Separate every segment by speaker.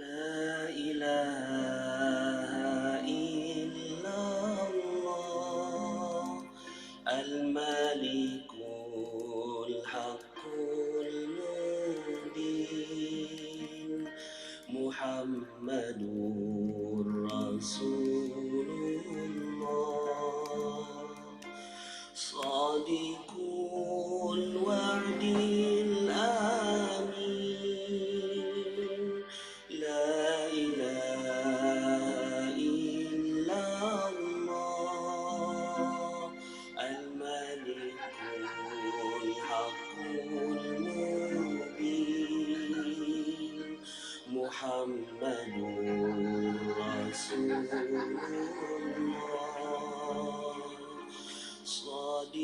Speaker 1: La ilaha illallah al-malikul haqqul mubin Muhammadur Rasulullah Sadiqul wa'dil amin La ilaha illallah Al-malikul haqqul mubin Muhammadur Rasulullah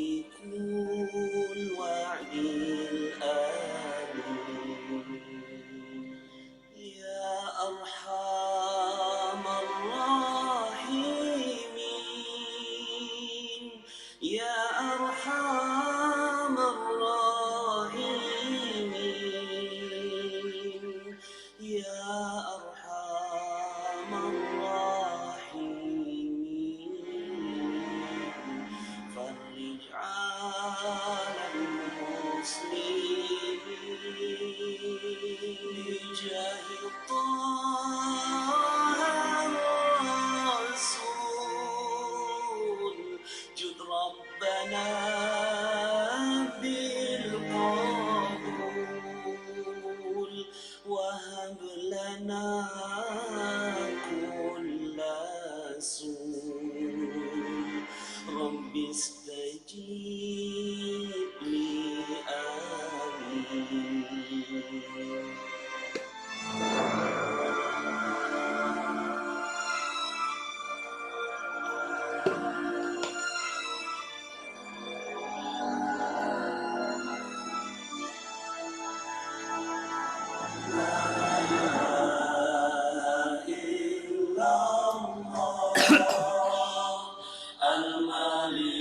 Speaker 1: Sadiqul wa'dil amin Ya arhamar rahimin Ya arhamar rahimin Ya arhamar rahimin فرج على المسلمين بجاه طه الرسول جد ربنا بالقبول وهب لنا كل سوء رب استجيب لي آمين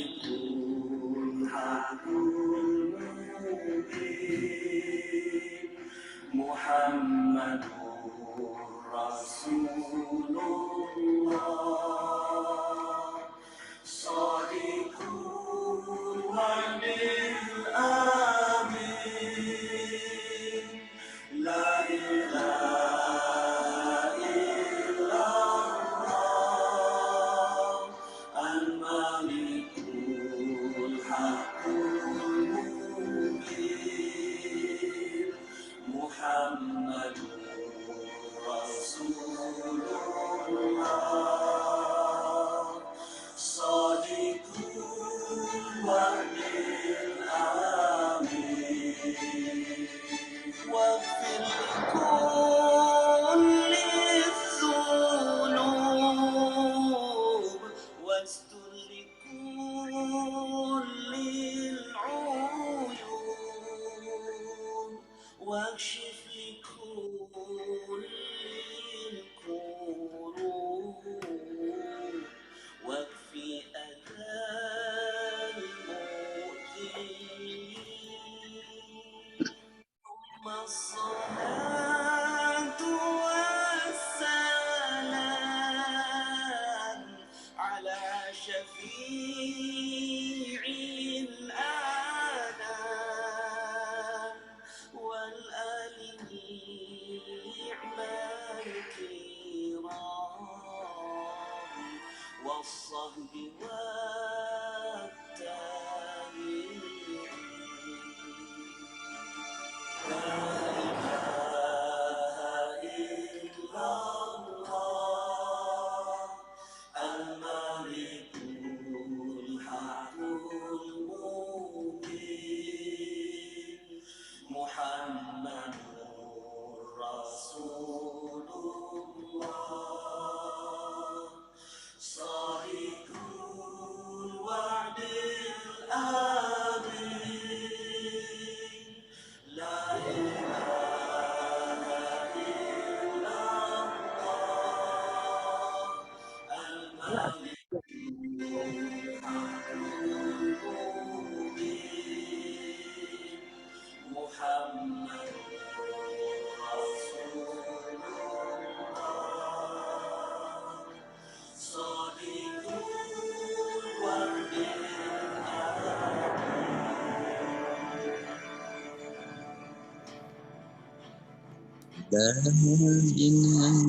Speaker 1: Al-malikul haqqul mubin Muhammadur Rasulullah Sadiqul wa'dil amin La ilaha illallah Al-malikul haqqul mubin Muhammadur Rasulullah Sadiqul wa'dil amin واغفر لكل الذنوب واستر لكل العيوب واكشف لكل الكروب واكفي أذى المؤذين ثم الصلاة والسلام على شفيع الأنام والآل النعم الكرام والصحب والتابعين لا إله إلا الله الملك الحق المبين محمد رسول الله صادق
Speaker 2: Bajinan.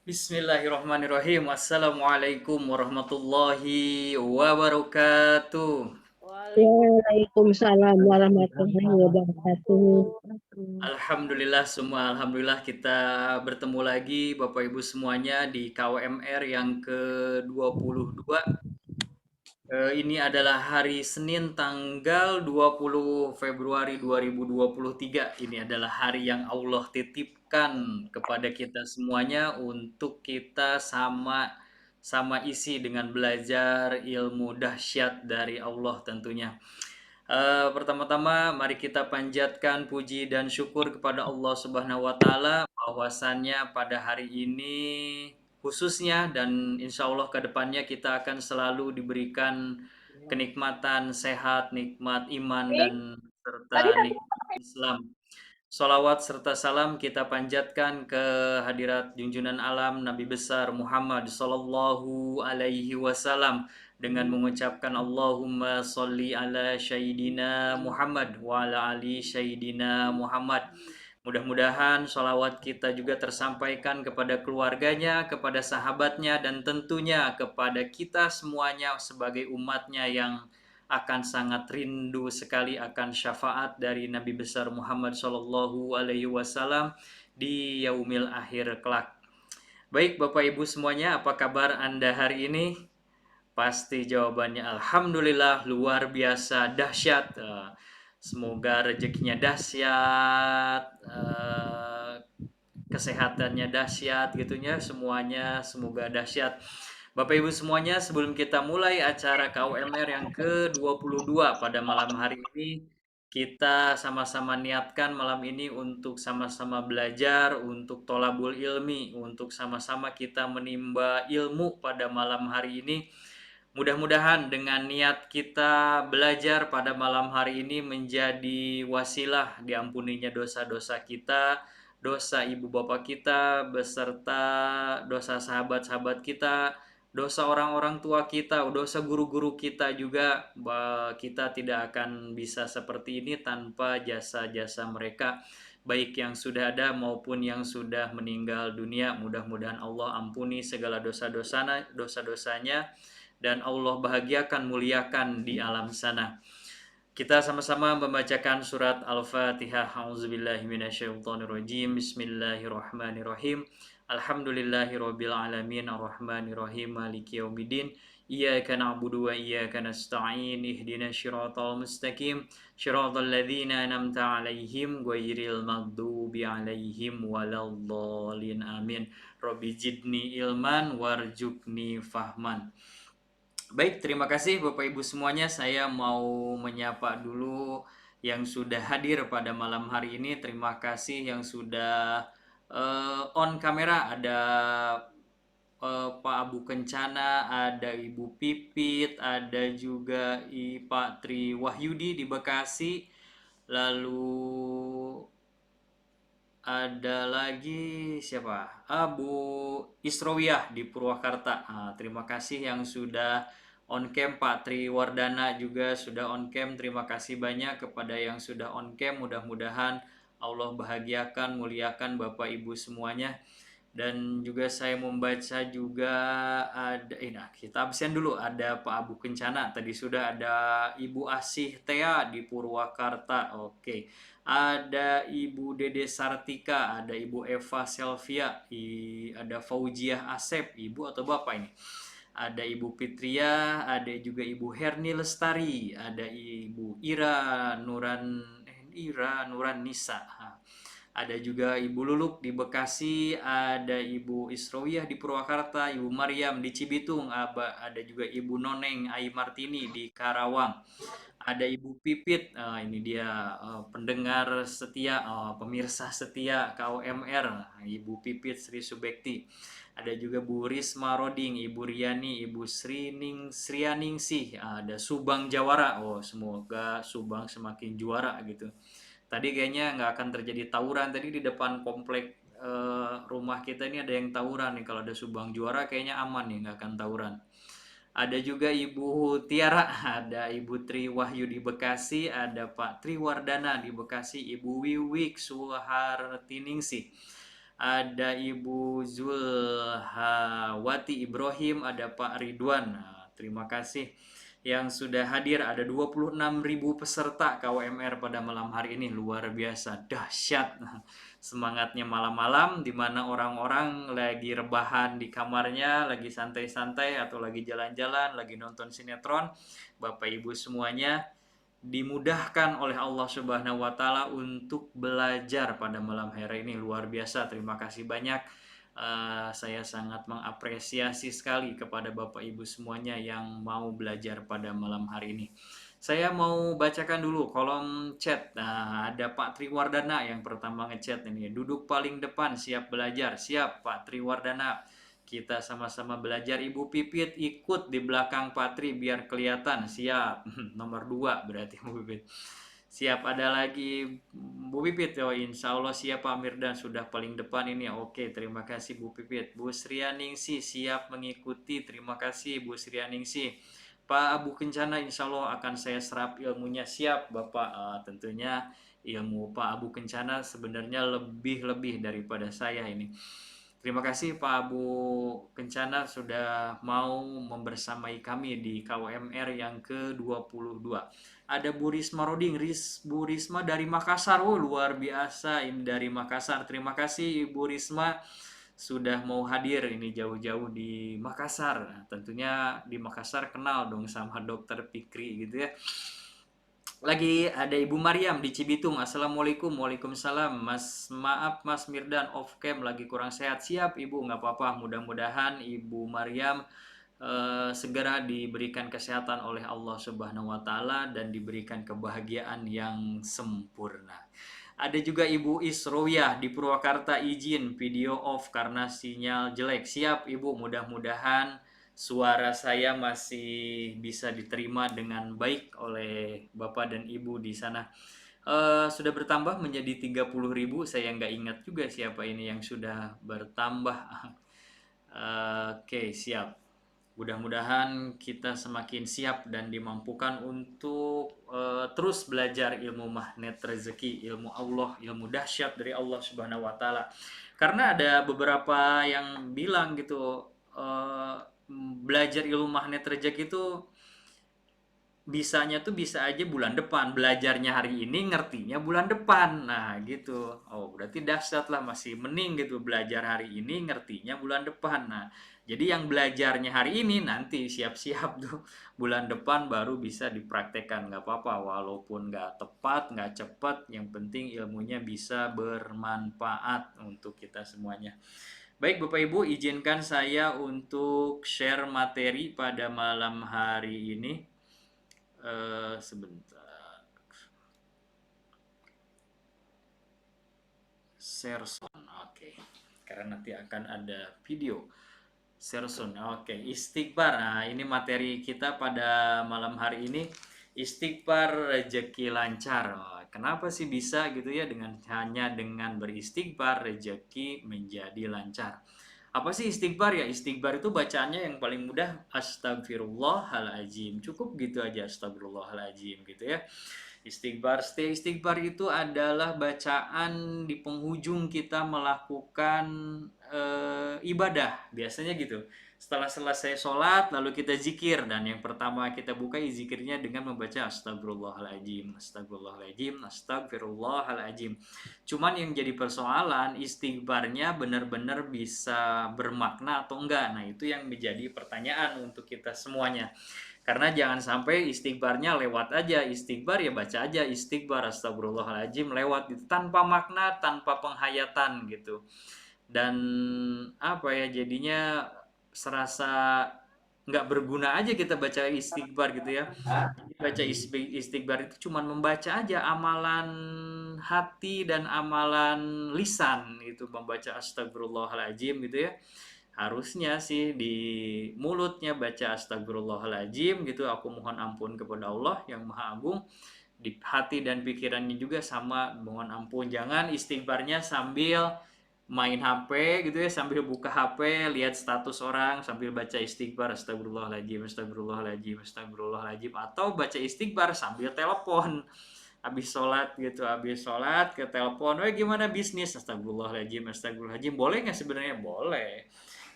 Speaker 3: Bismillahirrahmanirrahim. Assalamualaikum warahmatullahi wabarakatuh.
Speaker 4: Waalaikumsalam warahmatullahi wabarakatuh.
Speaker 3: Alhamdulillah kita bertemu lagi Bapak Ibu semuanya di KWMR yang ke-22. Ini adalah hari Senin tanggal 20 Februari 2023. Ini adalah hari yang Allah titipkan kepada kita semuanya untuk kita sama isi dengan belajar ilmu dahsyat dari Allah tentunya. Pertama-tama mari kita panjatkan puji dan syukur kepada Allah Subhanahu wa taala bahwasannya pada hari ini khususnya dan insya Allah ke depannya kita akan selalu diberikan kenikmatan sehat, nikmat iman dan serta nikmat Islam. Salawat serta salam kita panjatkan ke hadirat junjungan alam Nabi besar Muhammad Sallallahu Alaihi Wasallam dengan mengucapkan Allahumma salli ala Sayyidina Muhammad wa ala ali Sayyidina Muhammad. Mudah-mudahan sholawat kita juga tersampaikan kepada keluarganya, kepada sahabatnya, dan tentunya kepada kita semuanya sebagai umatnya yang akan sangat rindu sekali akan syafaat dari Nabi besar Muhammad Shallallahu Alaihi Wasallam di yaumil akhir kelak. Baik Bapak Ibu semuanya, apa kabar Anda hari ini? Pasti jawabannya Alhamdulillah luar biasa dahsyat. Semoga rezekinya dahsyat, kesehatannya dahsyat gitunya, semuanya semoga dahsyat. Bapak Ibu semuanya, sebelum kita mulai acara KUMR yang ke-22 pada malam hari ini, kita sama-sama niatkan malam ini untuk sama-sama belajar, untuk tolabul ilmi, untuk sama-sama kita menimba ilmu pada malam hari ini. Mudah-mudahan dengan niat kita belajar pada malam hari ini menjadi wasilah diampuninya dosa-dosa kita dosa ibu bapak kita, beserta dosa sahabat-sahabat kita, dosa orang-orang tua kita, dosa guru-guru kita juga. Kita tidak akan bisa seperti ini tanpa jasa-jasa mereka, baik yang sudah ada maupun yang sudah meninggal dunia. Mudah-mudahan Allah ampuni segala dosa-dosanya dan Allah bahagiakan, muliakan di alam sana. Kita sama-sama membacakan surat Al-Fatihah. A'udzubillahi minasyaitonirrajim. Bismillahirrahmanirrahim. Alhamdulillahirabbil alamin arrahmanirrahim maliki yaumiddin. Iyyaka na'budu wa iyyaka nasta'in. Ihdinas siratal mustaqim. Shiratal ladzina an'amta 'alaihim ghairil maghdubi 'alaihim waladdallin. Amin. Rabbi zidni ilman warzuqni fahman. Baik, terima kasih Bapak Ibu semuanya. Saya mau menyapa dulu yang sudah hadir pada malam hari ini. Terima kasih yang sudah on kamera. Ada Pak Abu Kencana, ada Ibu Pipit, ada juga Pak Tri Wahyudi di Bekasi. Lalu ada lagi siapa? Abu Isrowiyah di Purwakarta. Terima kasih yang sudah on cam. Pak Tri Wardana juga sudah on cam. Terima kasih banyak kepada yang sudah on cam. Mudah-mudahan Allah bahagiakan, muliakan Bapak Ibu semuanya. Dan juga saya membaca juga ada kita absen dulu, ada Pak Abu Kencana, tadi sudah ada Ibu Asih Tea di Purwakarta. Oke. Ada Ibu Dede Sartika, ada Ibu Eva Selvia, ada Faujiah Asep, Ibu atau Bapak ini? Ada Ibu Fitria, ada juga Ibu Herni Lestari, ada Ibu Ira Nuran Nisa. Ada juga Ibu Luluk di Bekasi, ada Ibu Isrowiyah di Purwakarta, Ibu Maryam di Cibitung, ada juga Ibu Noneng Ai Martini di Karawang. Ada Ibu Pipit, ini dia pendengar setia, pemirsa setia KOMR, Ibu Pipit Sri Subekti. Ada juga Bu Risma Roding, Ibu Riani, Ibu Srianingsih, ada Subang Jawara. Semoga Subang semakin juara gitu. Tadi kayaknya nggak akan terjadi tawuran. Tadi di depan komplek rumah kita ini ada yang tawuran nih. Kalau ada Subang juara kayaknya aman nih, nggak akan tawuran. Ada juga Ibu Tiara, ada Ibu Tri Wahyu di Bekasi, ada Pak Tri Wardana di Bekasi, Ibu Wiwik Suhartiningsih, ada Ibu Zulhawati Ibrahim, ada Pak Ridwan. Terima kasih yang sudah hadir. Ada 26.000 peserta KWMR pada malam hari ini. Luar biasa, dahsyat semangatnya malam-malam, di mana orang-orang lagi rebahan di kamarnya, lagi santai-santai atau lagi jalan-jalan, lagi nonton sinetron. Bapak Ibu semuanya dimudahkan oleh Allah Subhanahu wa taala untuk belajar pada malam hari ini. Luar biasa, terima kasih banyak. Saya sangat mengapresiasi sekali kepada Bapak Ibu semuanya yang mau belajar pada malam hari ini. Saya mau bacakan dulu kolom chat. Nah, ada Pak Triwardana yang pertama ngechat ini. Duduk paling depan, siap belajar. Siap Pak Triwardana. Kita sama-sama belajar. Ibu Pipit ikut di belakang Pak Tri biar kelihatan. Siap. Nomor 2 berarti Bu Pipit. Siap. Ada lagi Bu Pipit. Insya Allah siap Pak Mirdan, sudah paling depan ini. Oke, terima kasih Bu Pipit. Bu Srianingsih siap mengikuti. Terima kasih Bu Srianingsih. Pak Abu Kencana insya Allah akan saya serap ilmunya. Siap Bapak. Tentunya ilmu Pak Abu Kencana sebenarnya lebih daripada saya ini. Terima kasih Pak Abu Kencana sudah mau membersamai kami di KWMR yang ke-22. Ada Bu Risma Roding, Bu Risma dari Makassar. Luar biasa ini dari Makassar. Terima kasih Ibu Risma sudah mau hadir ini jauh-jauh di Makassar. Nah, tentunya di Makassar kenal dong sama Dokter Fikri gitu ya. Lagi ada Ibu Maryam di Cibitung. Assalamualaikum. Waalaikumsalam. Maaf Mas Mirdan off cam lagi kurang sehat. Siap Ibu, nggak apa-apa. Mudah-mudahan Ibu Maryam segera diberikan kesehatan oleh Allah Subhanahu wa taala dan diberikan kebahagiaan yang sempurna. Ada juga Ibu Isrowiyah di Purwakarta, izin video off karena sinyal jelek. Siap Ibu, mudah-mudahan suara saya masih bisa diterima dengan baik oleh Bapak dan Ibu di sana. Sudah bertambah menjadi 30.000. Saya nggak ingat juga siapa ini yang sudah bertambah. Oke, siap. Mudah-mudahan kita semakin siap dan dimampukan untuk terus belajar ilmu magnet rezeki, ilmu Allah, ilmu dahsyat dari Allah Subhanahu wa taala. Karena ada beberapa yang bilang gitu, belajar ilmu magnet rezeki itu bisanya tuh bisa aja bulan depan, belajarnya hari ini, ngertinya bulan depan. Nah, gitu. Oh, berarti dahsyat lah, masih mending gitu belajar hari ini, ngertinya bulan depan. Nah, jadi yang belajarnya hari ini nanti siap-siap tuh bulan depan baru bisa dipraktekkan. Nggak apa-apa, walaupun nggak tepat, nggak cepat, yang penting ilmunya bisa bermanfaat untuk kita semuanya. Baik Bapak Ibu, izinkan saya untuk share materi pada malam hari ini. Sebentar. Share sound, oke. Karena nanti akan ada video. Share sound, oke. Istighfar, nah ini materi kita pada malam hari ini. Istighfar rezeki lancar. Kenapa sih bisa gitu ya, hanya dengan beristighfar rezeki menjadi lancar. Apa sih istighfar ya? Istighfar itu bacaannya yang paling mudah astagfirullahaladzim. Cukup gitu aja, astagfirullahaladzim gitu ya. Istighfar itu adalah bacaan di penghujung kita melakukan ibadah. Biasanya gitu. Setelah selesai sholat, lalu kita zikir. Dan yang pertama kita buka zikirnya dengan membaca astagfirullahaladzim, astagfirullahaladzim, astagfirullahaladzim. Cuman yang jadi persoalan, istighfarnya benar-benar bisa bermakna atau enggak. Nah, itu yang menjadi pertanyaan untuk kita semuanya. Karena jangan sampai istighfarnya lewat aja. Istighfar ya baca aja istighfar, astagfirullahaladzim, lewat itu tanpa makna, tanpa penghayatan gitu. Dan apa ya, jadinya serasa nggak berguna aja kita baca istighfar gitu ya. Baca istighfar itu cuma membaca aja, amalan hati dan amalan lisan itu membaca astagfirullahaladzim gitu ya. Harusnya sih di mulutnya baca astagfirullahaladzim gitu, aku mohon ampun kepada Allah yang Maha Agung. Di hati dan pikirannya juga sama, mohon ampun. Jangan istighfarnya sambil main HP gitu ya, sambil buka HP, lihat status orang sambil baca istighfar, astagfirullahaladzim, astagfirullahaladzim, astagfirullahaladzim. Atau baca istighfar sambil telepon. Habis sholat ke telepon, gimana bisnis, astagfirullahaladzim, astagfirullahaladzim. Boleh nggak sebenarnya? Boleh,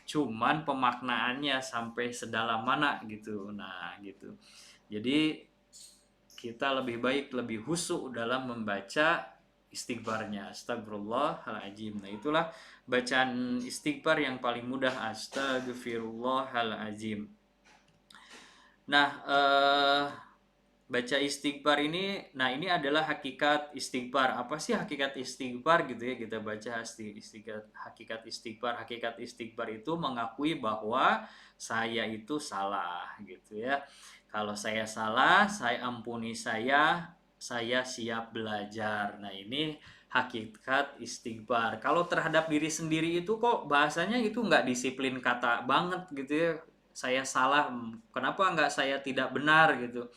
Speaker 3: cuman pemaknaannya sampai sedalam mana gitu. Nah gitu, jadi kita lebih baik lebih khusyuk dalam membaca istighfarnya, astagfirullahaladzim. Nah itulah bacaan istighfar yang paling mudah, astagfirullahaladzim. Nah baca istighfar ini, nah ini adalah hakikat istighfar. Apa sih hakikat istighfar gitu ya, kita baca hakikat istighfar. Hakikat istighfar itu mengakui bahwa saya itu salah gitu ya. Kalau saya salah, saya ampuni saya siap belajar. Nah ini hakikat istighfar. Kalau terhadap diri sendiri itu kok bahasanya itu nggak disiplin kata banget gitu ya. Saya salah, kenapa nggak saya tidak benar gitu.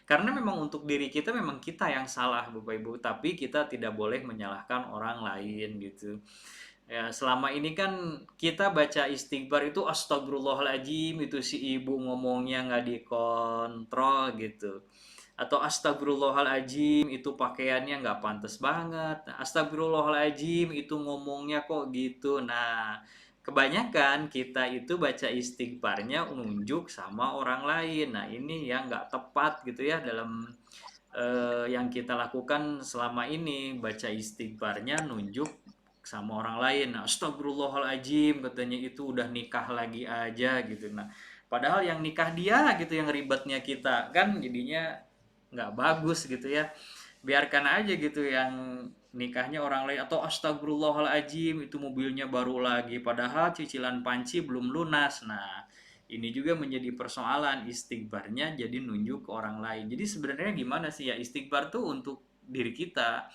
Speaker 3: Karena memang untuk diri kita, memang kita yang salah Bapak Ibu, tapi kita tidak boleh menyalahkan orang lain gitu. Ya, selama ini kan kita baca istighfar itu astagfirullahaladzim, itu si ibu ngomongnya nggak dikontrol gitu. Atau astagfirullahaladzim, itu pakaiannya nggak pantas banget. Astagfirullahaladzim, itu ngomongnya kok gitu. Nah, kebanyakan kita itu baca istighfarnya nunjuk sama orang lain. Nah ini yang nggak tepat gitu ya dalam yang kita lakukan selama ini. Baca istighfarnya nunjuk sama orang lain. Nah, astagfirullahaladzim katanya itu udah nikah lagi aja gitu. Nah padahal yang nikah dia gitu, yang ribetnya kita kan, jadinya nggak bagus gitu ya. Biarkan aja gitu yang nikahnya orang lain. Atau astagfirullahaladzim, itu mobilnya baru lagi padahal cicilan panci belum lunas. Nah ini juga menjadi persoalan, istighfarnya jadi nunjuk ke orang lain. Jadi sebenarnya gimana sih ya, istighfar tuh untuk diri kita.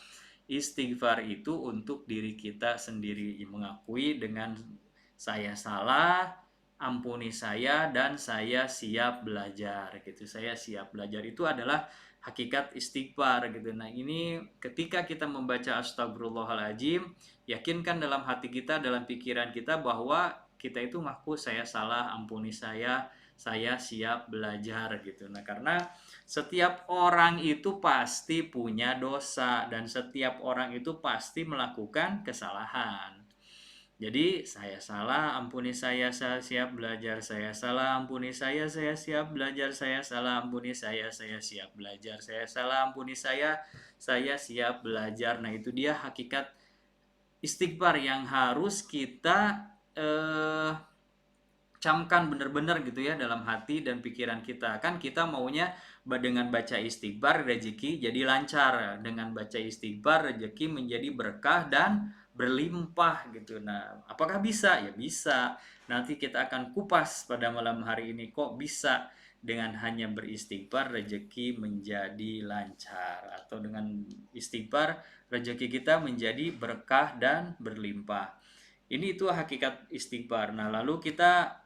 Speaker 3: Istighfar itu untuk diri kita sendiri, mengakui dengan saya salah, ampuni saya dan saya siap belajar gitu. Saya siap belajar itu adalah hakikat istighfar gitu. Nah, ini ketika kita membaca astagfirullahaladzim, yakinkan dalam hati kita, dalam pikiran kita bahwa kita itu ngaku saya salah, ampuni saya siap belajar gitu. Nah, karena setiap orang itu pasti punya dosa dan setiap orang itu pasti melakukan kesalahan. Jadi saya salah, ampuni saya siap belajar. Saya salah, ampuni saya siap belajar. Saya salah, ampuni saya siap belajar. Saya salah, ampuni saya siap belajar. Nah, itu dia hakikat istighfar yang harus kita camkan benar-benar gitu ya dalam hati dan pikiran kita. Kan kita maunya dengan baca istighfar rezeki jadi lancar, dengan baca istighfar rezeki menjadi berkah dan berlimpah gitu. Nah, apakah bisa? Ya bisa. Nanti kita akan kupas pada malam hari ini kok bisa dengan hanya beristighfar rezeki menjadi lancar, atau dengan istighfar rezeki kita menjadi berkah dan berlimpah. Ini itu hakikat istighfar. Nah, lalu kita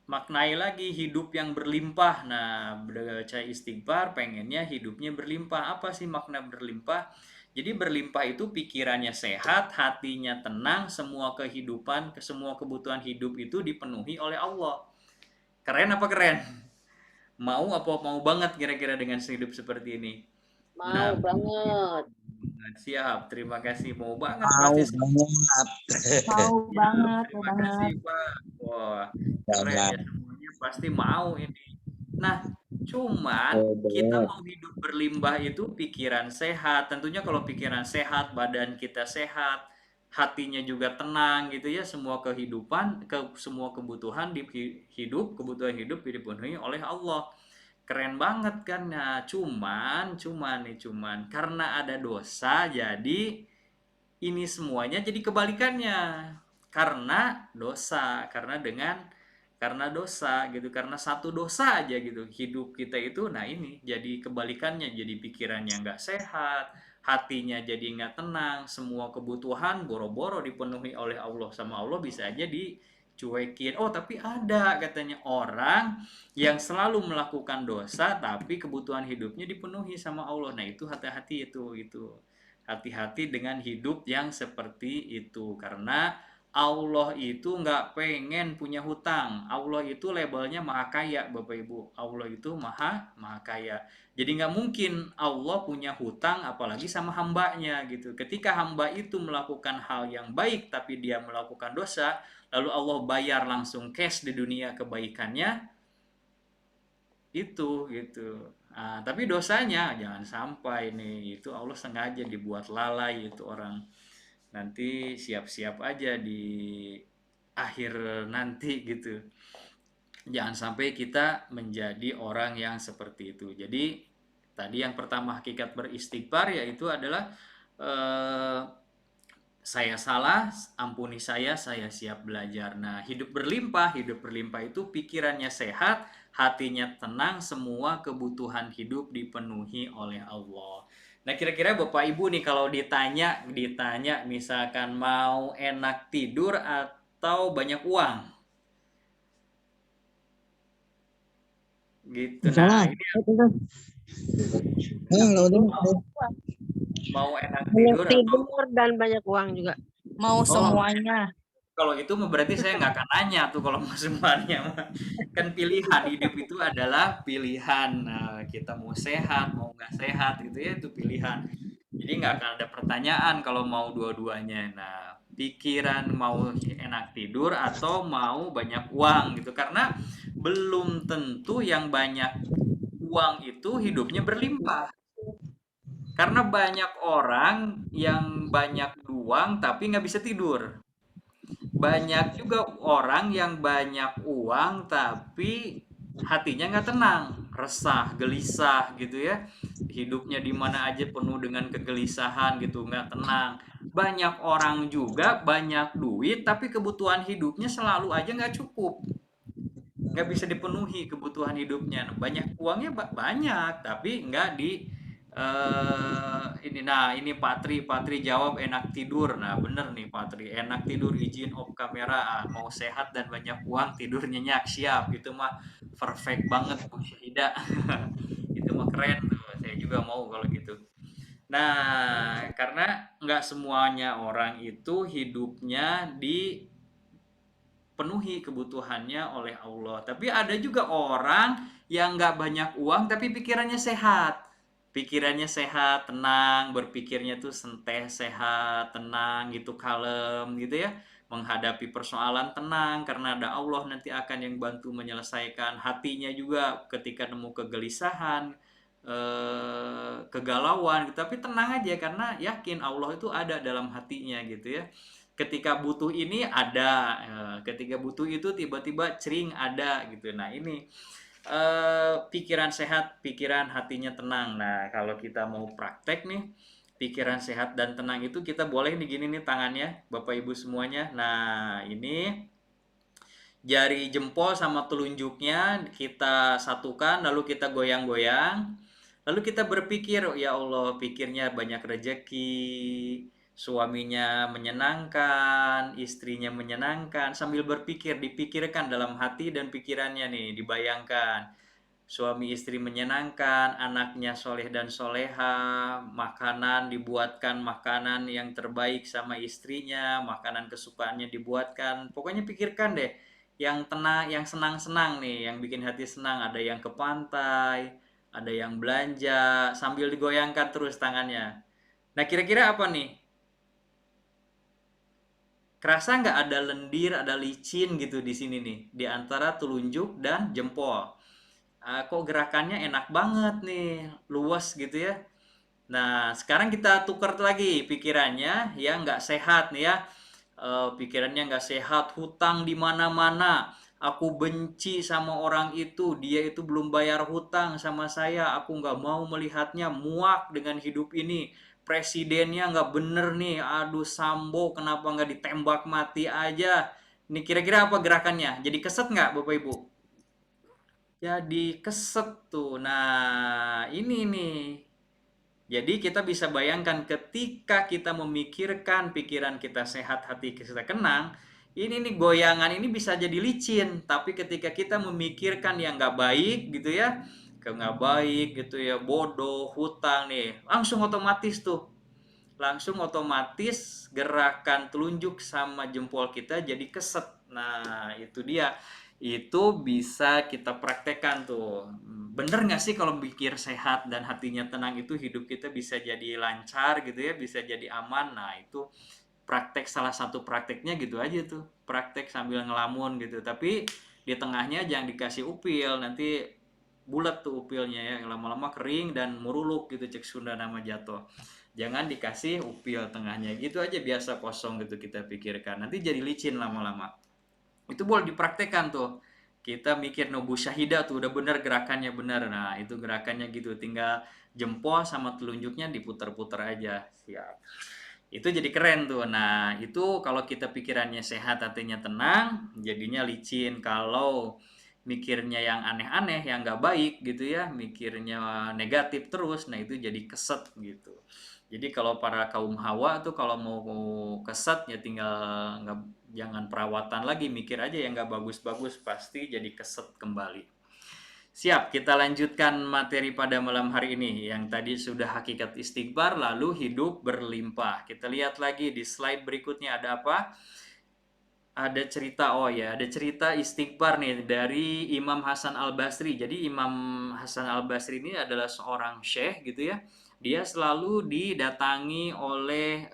Speaker 3: maknai lagi hidup yang berlimpah. Nah, baca istighfar pengennya hidupnya berlimpah. Apa sih makna berlimpah? Jadi berlimpah itu pikirannya sehat, hatinya tenang, semua kehidupan, semua kebutuhan hidup itu dipenuhi oleh Allah. Keren apa keren? Mau apa mau banget kira-kira dengan hidup seperti ini?
Speaker 4: Mau banget.
Speaker 3: Siap, terima kasih. Mau banget
Speaker 2: Mau
Speaker 3: pasti.
Speaker 2: banget.
Speaker 5: Mau banget, mau
Speaker 3: Terima kasih,
Speaker 5: banget.
Speaker 3: Pak. Wah, keren ya, semuanya pasti mau ini. Nah, cuman kita mau hidup berlimpah itu pikiran sehat. Tentunya kalau pikiran sehat, badan kita sehat, hatinya juga tenang gitu ya. Semua kehidupan, semua kebutuhan hidup, kebutuhan hidup dipenuhi oleh Allah. Keren banget kan? Nah, cuman karena ada dosa, jadi ini semuanya jadi kebalikannya. Karena dosa, karena dosa gitu, karena satu dosa aja gitu hidup kita itu. Nah, ini jadi kebalikannya, jadi pikirannya nggak sehat, hatinya jadi nggak tenang, semua kebutuhan boro-boro dipenuhi oleh Allah, sama Allah bisa aja dicuekin. Oh, tapi ada katanya orang yang selalu melakukan dosa tapi kebutuhan hidupnya dipenuhi sama Allah. Nah, itu hati-hati itu hati-hati dengan hidup yang seperti itu, karena Allah itu nggak pengen punya hutang. Allah itu labelnya maha kaya, Bapak Ibu. Allah itu maha kaya. Jadi nggak mungkin Allah punya hutang apalagi sama hambanya gitu. Ketika hamba itu melakukan hal yang baik tapi dia melakukan dosa, lalu Allah bayar langsung cash di dunia kebaikannya, itu gitu. Nah, tapi dosanya jangan sampai nih, itu Allah sengaja dibuat lalai itu orang. Nanti siap-siap aja di akhir nanti gitu. Jangan sampai kita menjadi orang yang seperti itu. Jadi tadi yang pertama hakikat beristighfar yaitu adalah saya salah, ampuni saya siap belajar. Nah, hidup berlimpah itu pikirannya sehat, hatinya tenang, semua kebutuhan hidup dipenuhi oleh Allah. Nah, kira-kira Bapak Ibu nih kalau ditanya misalkan mau enak tidur atau banyak uang? Gitu. Nah, ini mau enak tidur
Speaker 4: tidur dan banyak uang juga.
Speaker 5: Mau semuanya.
Speaker 3: Kalau itu berarti saya nggak akan nanya tuh kalau mau semuanya. Kan pilihan, hidup itu adalah pilihan. Nah, kita mau sehat, mau nggak sehat gitu ya, itu pilihan. Jadi nggak akan ada pertanyaan kalau mau dua-duanya. Nah, pikiran mau enak tidur atau mau banyak uang gitu. Karena belum tentu yang banyak uang itu hidupnya berlimpah. Karena banyak orang yang banyak uang tapi nggak bisa tidur. Banyak juga orang yang banyak uang tapi hatinya nggak tenang, resah, gelisah gitu ya. Hidupnya di mana aja penuh dengan kegelisahan gitu, nggak tenang. Banyak orang juga banyak duit tapi kebutuhan hidupnya selalu aja nggak cukup, nggak bisa dipenuhi kebutuhan hidupnya. Banyak uangnya banyak tapi nggak Ini Patri jawab enak tidur. Nah, bener nih Patri, enak tidur, izin off kamera. Mau sehat dan banyak uang, tidur nyenyak, siap. Itu mah perfect banget Bu Syahida. Itu mah keren tuh. Saya juga mau kalau gitu. Nah, karena nggak semuanya orang itu hidupnya dipenuhi kebutuhannya oleh Allah. Tapi ada juga orang yang nggak banyak uang tapi pikirannya sehat. Pikirannya sehat, tenang, berpikirnya tuh sehat, tenang gitu, kalem gitu ya. Menghadapi persoalan tenang karena ada Allah nanti akan yang bantu menyelesaikan. Hatinya juga ketika nemu kegelisahan, kegalauan gitu, tapi tenang aja karena yakin Allah itu ada dalam hatinya gitu ya. Ketika butuh ini ada, ketika butuh itu tiba-tiba cering ada gitu. Nah ini pikiran sehat, pikiran hatinya tenang. Nah kalau kita mau praktek nih pikiran sehat dan tenang itu, kita boleh nih gini nih tangannya Bapak Ibu semuanya. Nah ini jari jempol sama telunjuknya kita satukan, lalu kita goyang-goyang. Lalu kita berpikir, ya Allah, pikirnya banyak rezeki, suaminya menyenangkan, istrinya menyenangkan, sambil berpikir, dipikirkan dalam hati dan pikirannya nih, dibayangkan. Suami istri menyenangkan, anaknya soleh dan soleha, makanan dibuatkan makanan yang terbaik sama istrinya, makanan kesukaannya dibuatkan. Pokoknya pikirkan deh, yang tenang, yang senang-senang nih, yang bikin hati senang. Ada yang ke pantai, ada yang belanja, sambil digoyangkan terus tangannya. Nah kira-kira apa nih? Kerasa nggak ada lendir, ada licin gitu di sini nih, di antara telunjuk dan jempol. Kok gerakannya enak banget nih, luas gitu ya. Nah, sekarang kita tukar lagi pikirannya yang nggak sehat nih ya. Pikirannya nggak sehat, hutang di mana-mana. Aku benci sama orang itu, dia itu belum bayar hutang sama saya. Aku nggak mau melihatnya, muak dengan hidup ini. Presidennya nggak bener nih, aduh Sambo kenapa nggak ditembak mati aja. Ini kira-kira apa gerakannya? Jadi keset nggak Bapak Ibu? Jadi keset tuh. Nah, ini nih. Jadi kita bisa bayangkan ketika kita memikirkan pikiran kita sehat, hati kita tenang, ini nih goyangan ini bisa jadi licin. Tapi ketika kita memikirkan yang nggak baik gitu ya, nggak baik gitu ya, bodoh, hutang nih, langsung otomatis gerakan telunjuk sama jempol kita jadi keset. Nah itu dia, itu bisa kita praktekkan tuh. Bener nggak sih kalau pikir sehat dan hatinya tenang itu hidup kita bisa jadi lancar gitu ya, bisa jadi aman. Nah itu praktek, salah satu prakteknya gitu aja tuh, praktek sambil ngelamun gitu, tapi di tengahnya jangan dikasih upil, nanti bulat tuh upilnya ya, lama-lama kering dan muruluk gitu, cek Sunda nama jatuh. Jangan dikasih upil tengahnya, gitu aja biasa kosong gitu kita pikirkan, nanti jadi licin lama-lama. Itu boleh dipraktekkan tuh. Kita mikir nubu syahida tuh udah bener gerakannya bener. Nah itu gerakannya gitu, tinggal jempol sama telunjuknya diputar-putar aja, siap. Itu jadi keren tuh. Nah itu kalau kita pikirannya sehat, hatinya tenang, jadinya licin. Kalau mikirnya yang aneh-aneh, yang nggak baik gitu ya, mikirnya negatif terus, nah itu jadi keset gitu. Jadi kalau para kaum hawa tuh kalau mau keset ya tinggal nggak, jangan perawatan lagi, mikir aja yang nggak bagus-bagus, pasti jadi keset kembali. Siap, kita lanjutkan materi pada malam hari ini. Yang tadi sudah hakikat istighfar, lalu hidup berlimpah. Kita lihat lagi di slide berikutnya ada apa? Ada cerita, oh ya, ada cerita istighfar nih dari Imam Hasan Al-Basri. Jadi Imam Hasan Al-Basri ini adalah seorang syekh gitu ya. Dia selalu didatangi oleh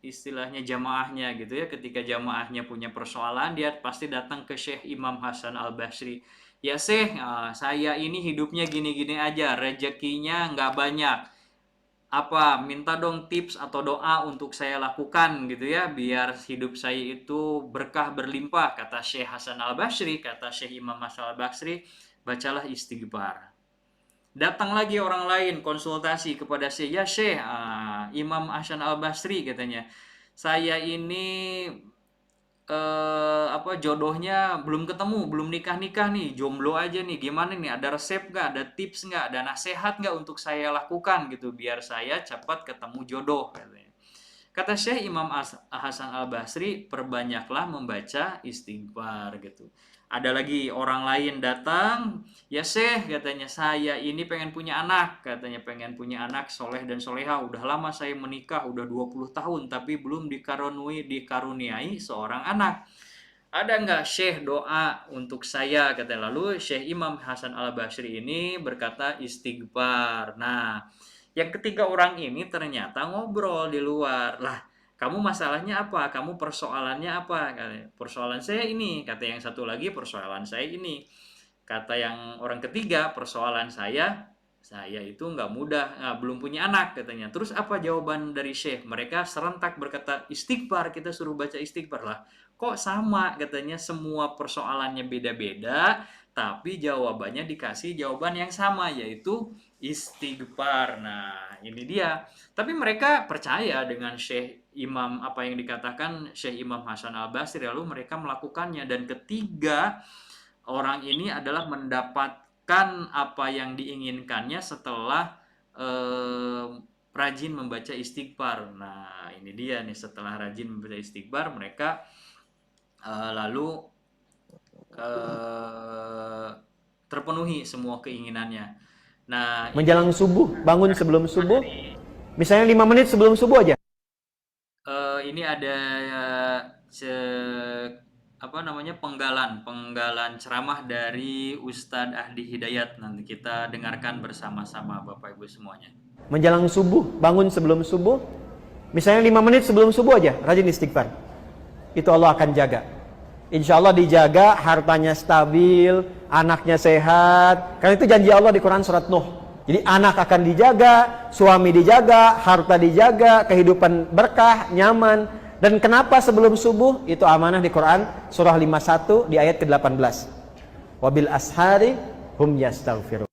Speaker 3: istilahnya jamaahnya gitu ya. Ketika jamaahnya punya persoalan, dia pasti datang ke Syekh Imam Hasan Al-Basri. Ya Syekh, saya ini hidupnya gini-gini aja, rezekinya nggak banyak. Apa, minta dong tips atau doa untuk saya lakukan gitu ya, biar hidup saya itu berkah berlimpah. Kata Syekh Hasan Al-Basri, kata Syekh Imam Hasan Al-Basri, bacalah istighfar. Datang lagi orang lain konsultasi kepada Syekh, ya Syekh, Imam Hasan Al-Basri katanya, saya ini jodohnya belum ketemu, belum nikah-nikah nih, jomblo aja nih, gimana nih, ada resep nggak, ada tips nggak, ada nasihat nggak untuk saya lakukan gitu biar saya cepat ketemu jodoh katanya. Kata Syekh Imam Hasan Al-Basri, perbanyaklah membaca istighfar gitu. Ada lagi orang lain datang, ya Syekh katanya, saya ini pengen punya anak, katanya pengen punya anak soleh dan soleha, udah lama saya menikah, udah 20 tahun tapi belum dikaruniai seorang anak. Ada nggak Syekh doa untuk saya, katanya. Lalu Syekh Imam Hasan Al-Basri ini berkata istighfar. Nah, yang ketiga orang ini ternyata ngobrol di luar. Lah, kamu masalahnya apa? Kamu persoalannya apa? Katanya, persoalan saya ini. Kata yang satu lagi, persoalan saya ini. Kata yang orang ketiga, persoalan saya itu nggak mudah, belum punya anak katanya. Terus apa jawaban dari Syekh? Mereka serentak berkata, istighfar, kita suruh baca istighfar lah. Kok sama katanya, semua persoalannya beda-beda, tapi jawabannya dikasih jawaban yang sama, yaitu istighfar. Nah, ini dia. Tapi mereka percaya dengan Syekh Imam, apa yang dikatakan Syekh Imam Hasan Al-Basri, lalu mereka melakukannya. Dan ketiga orang ini adalah mendapatkan apa yang diinginkannya setelah rajin membaca istighfar. Nah, ini dia nih, setelah rajin membaca istighfar mereka lalu terpenuhi semua keinginannya. Nah,
Speaker 6: menjelang subuh, bangun sebelum subuh, misalnya 5 menit sebelum subuh aja.
Speaker 3: Ini ada penggalan ceramah dari Ustadz Ahdi Hidayat. Nanti kita dengarkan bersama-sama Bapak Ibu semuanya.
Speaker 6: Menjelang subuh, bangun sebelum subuh, misalnya 5 menit sebelum subuh aja, rajin istighfar. Itu Allah akan jaga. Insya Allah dijaga, hartanya stabil, anaknya sehat. Karena itu janji Allah di Quran surat Nuh. Jadi anak akan dijaga, suami dijaga, harta dijaga, kehidupan berkah, nyaman. Dan kenapa sebelum subuh? Itu amanah di Quran surah 51 di ayat ke-18. Wabil ashari hum yastaghfirun.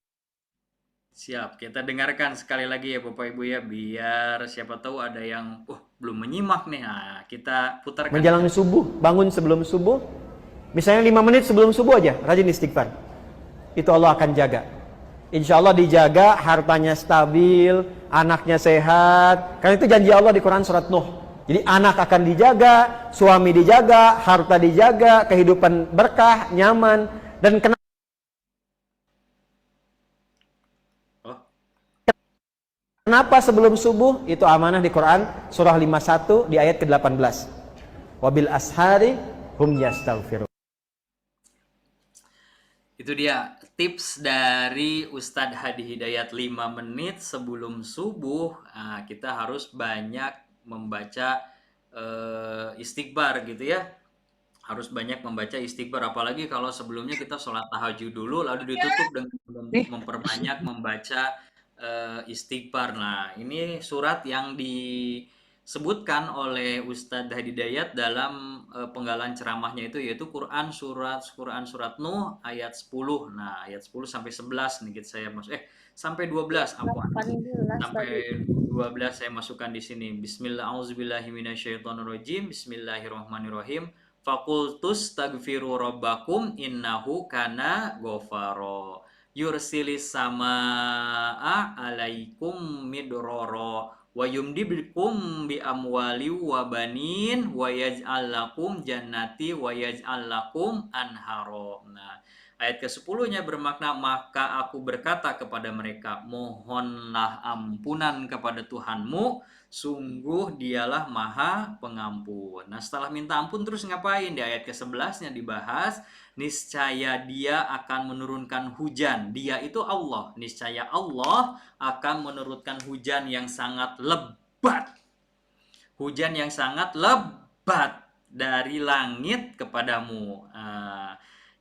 Speaker 3: Siap, kita dengarkan sekali lagi ya Bapak Ibu ya, biar siapa tahu ada yang belum menyimak nih. Nah, kita putarkan.
Speaker 6: Menjelang subuh, bangun sebelum subuh, misalnya 5 menit sebelum subuh aja, rajin istighfar. Itu Allah akan jaga. Insya Allah dijaga, hartanya stabil, anaknya sehat. Karena itu janji Allah di Quran surat Nuh. Jadi anak akan dijaga, suami dijaga, harta dijaga, kehidupan berkah, nyaman. Dan kenapa sebelum subuh? Itu amanah di Quran surah 51 di ayat ke-18. Wabil ashari hum yastaghfirun.
Speaker 3: Itu dia tips dari Ustadz Hadi Hidayat, 5 menit sebelum subuh. Nah, kita harus banyak membaca istighfar gitu ya. Harus banyak membaca istighfar, apalagi kalau sebelumnya kita sholat tahajud dulu lalu ditutup dengan memperbanyak membaca istighfar. Nah, ini surat yang disebutkan oleh Ustadz Hadi Hidayat dalam penggalan ceramahnya itu, yaitu Quran surat Nuh ayat 10. Nah, ayat 10 sampai 11 nih saya sampai 12 sampai 12 saya masukkan di sini. Bismillahirrahmanirrahim. Bismillahirrahmanirrahim. Fakultus tagfiru rabbakum innahu kana ghafaro yursilis samaa alaikum midroro wa yumdiblikum bi amwali wa banin wa yaj'al lakum jannati wa yaj'al lakum anharo. Nah, ayat ke-10-nya bermakna, maka aku berkata kepada mereka, mohonlah ampunan kepada Tuhanmu, sungguh dialah maha pengampun. Nah, setelah minta ampun terus ngapain? Di ayat ke-11-nya dibahas, niscaya dia akan menurunkan hujan. Dia itu Allah. Niscaya Allah akan menurunkan hujan yang sangat lebat. Hujan yang sangat lebat dari langit kepadamu.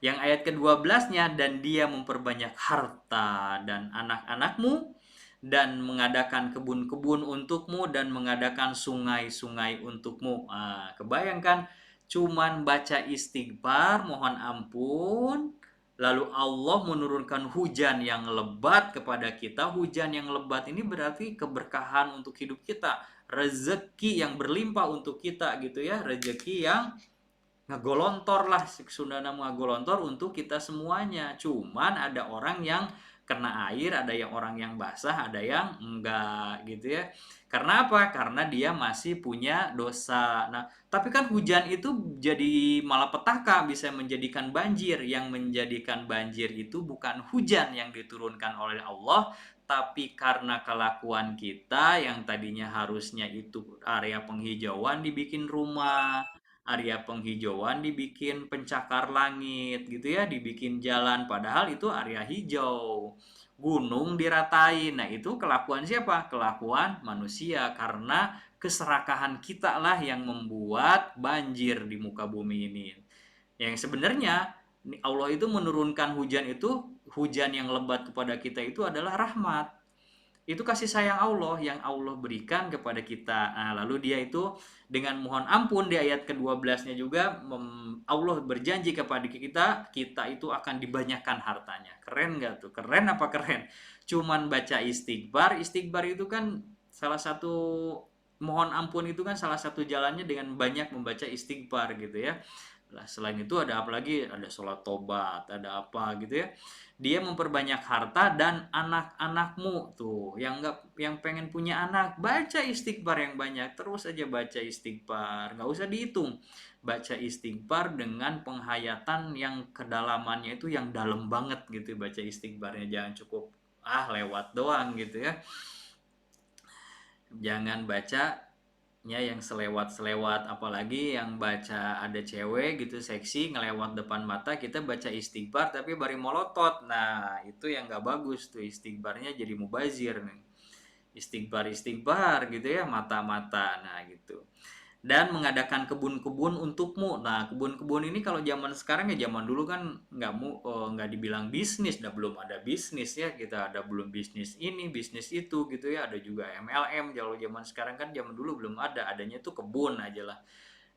Speaker 3: Yang ayat ke-12-nya, dan dia memperbanyak harta dan anak-anakmu, dan mengadakan kebun-kebun untukmu, dan mengadakan sungai-sungai untukmu. Kebayangkan, cuman baca istighfar, mohon ampun, lalu Allah menurunkan hujan yang lebat kepada kita. Hujan yang lebat ini berarti keberkahan untuk hidup kita, rezeki yang berlimpah untuk kita gitu ya, rezeki yang ngagolontor lah, Sunda nama ngagolontor untuk kita semuanya. Cuman ada orang yang kena air, ada yang orang yang basah, ada yang enggak gitu ya. Karena apa? Karena dia masih punya dosa. Nah, tapi kan hujan itu jadi malapetaka, bisa menjadikan banjir. Yang menjadikan banjir itu bukan hujan yang diturunkan oleh Allah, tapi karena kelakuan kita yang tadinya harusnya itu area penghijauan dibikin rumah, area penghijauan dibikin pencakar langit gitu ya, dibikin jalan, padahal itu area hijau. Gunung diratain. Nah, itu kelakuan siapa? Kelakuan manusia, karena keserakahan kita lah yang membuat banjir di muka bumi ini. Yang sebenarnya Allah itu menurunkan hujan itu, hujan yang lebat kepada kita itu adalah rahmat. Itu kasih sayang Allah yang Allah berikan kepada kita. Nah, lalu dia itu dengan mohon ampun di ayat ke-12-nya juga Allah berjanji kepada kita, kita itu akan dibanyakan hartanya. Keren nggak tuh? Keren apa keren? Cuman baca istighfar, istighfar itu kan salah satu, mohon ampun itu kan salah satu jalannya dengan banyak membaca istighfar gitu ya. Lah, selain itu ada apa lagi? Ada sholat tobat, ada apa gitu ya. Dia memperbanyak harta dan anak-anakmu tuh yang pengen punya anak, baca istighfar yang banyak, terus aja baca istighfar, nggak usah dihitung. Baca istighfar dengan penghayatan yang kedalamannya itu yang dalam banget gitu, baca istighfarnya, jangan cukup lewat doang gitu ya. Jangan baca yang selewat-selewat, apalagi yang baca ada cewek gitu seksi ngelewat depan mata, kita baca istighfar tapi bari molotot. Nah, itu yang nggak bagus tuh, istighfarnya jadi mubazir nih. Istighfar gitu ya, mata-mata. Nah, gitu. Dan mengadakan kebun-kebun untukmu. Nah, kebun-kebun ini kalau zaman sekarang ya, zaman dulu kan nggak dibilang bisnis, belum ada bisnis ya, kita ada belum bisnis ini, bisnis itu gitu ya, ada juga MLM. Kalau zaman sekarang kan, zaman dulu belum ada, adanya tuh kebun aja lah,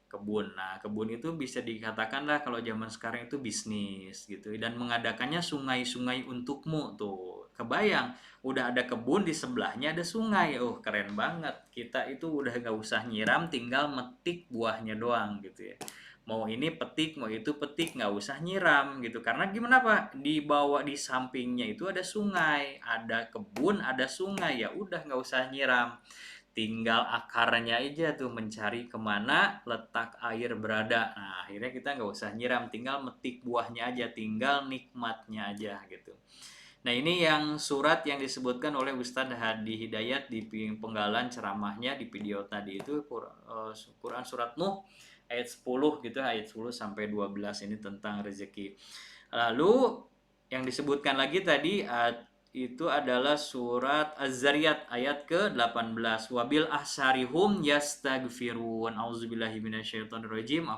Speaker 3: kebun. Nah, kebun itu bisa dikatakan lah kalau zaman sekarang itu bisnis gitu. Dan mengadakannya sungai-sungai untukmu tuh. Kebayang, udah ada kebun di sebelahnya ada sungai. Oh, keren banget. Kita itu udah nggak usah nyiram, tinggal metik buahnya doang gitu ya. Mau ini petik, mau itu petik, nggak usah nyiram gitu. Karena gimana Pak? Di bawah, di sampingnya itu ada sungai, ada kebun, ada sungai. Ya udah nggak usah nyiram. Tinggal akarnya aja tuh mencari kemana letak air berada. Nah, akhirnya kita nggak usah nyiram, tinggal metik buahnya aja, tinggal nikmatnya aja gitu. Nah, ini yang surat yang disebutkan oleh Ustadz Hadi Hidayat di penggalan ceramahnya di video tadi itu, Quran surat Nuh ayat 10 gitu, ayat 10 sampai 12 ini tentang rezeki. Lalu yang disebutkan lagi tadi itu adalah surat Az-Zariyat ayat ke-18. Wabil ahsarihum yastaghfirun. Auzubillahi minasyaitonirrajim.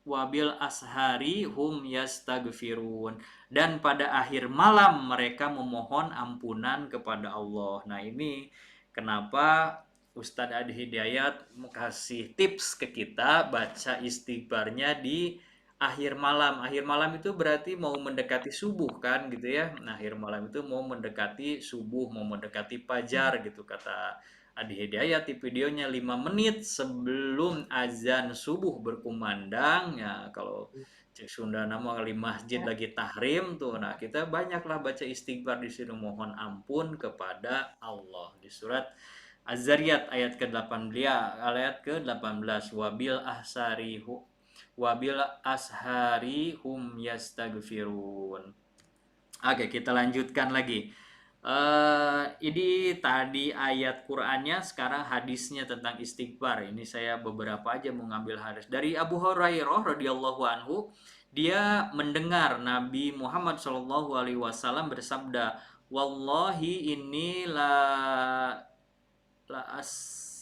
Speaker 3: Wabil ashari hum yastaghfirun, dan pada akhir malam mereka memohon ampunan kepada Allah. Nah, ini kenapa Ustadz Adi Hidayat kasih tips ke kita baca istighfarnya di akhir malam. Akhir malam itu berarti mau mendekati subuh kan gitu ya. Nah, akhir malam itu mau mendekati subuh, mau mendekati fajar gitu, kata Adi Hidayat di videonya, 5 menit sebelum azan subuh berkumandang ya. Kalau cek Sunda nama kali masjid lagi tahrim tuh, nah kita banyaklah baca istighfar di sini, mohon ampun kepada Allah di surat Az-Zariyat ayat ke-18, wabil ashari hum yastaghfirun. Oke, kita lanjutkan lagi. Ini tadi ayat Qur'annya, sekarang hadisnya tentang istighfar. Ini saya beberapa aja mengambil hadis dari Abu Hurairah radhiyallahu anhu. Dia mendengar Nabi Muhammad SAW bersabda, "Wallahi inni la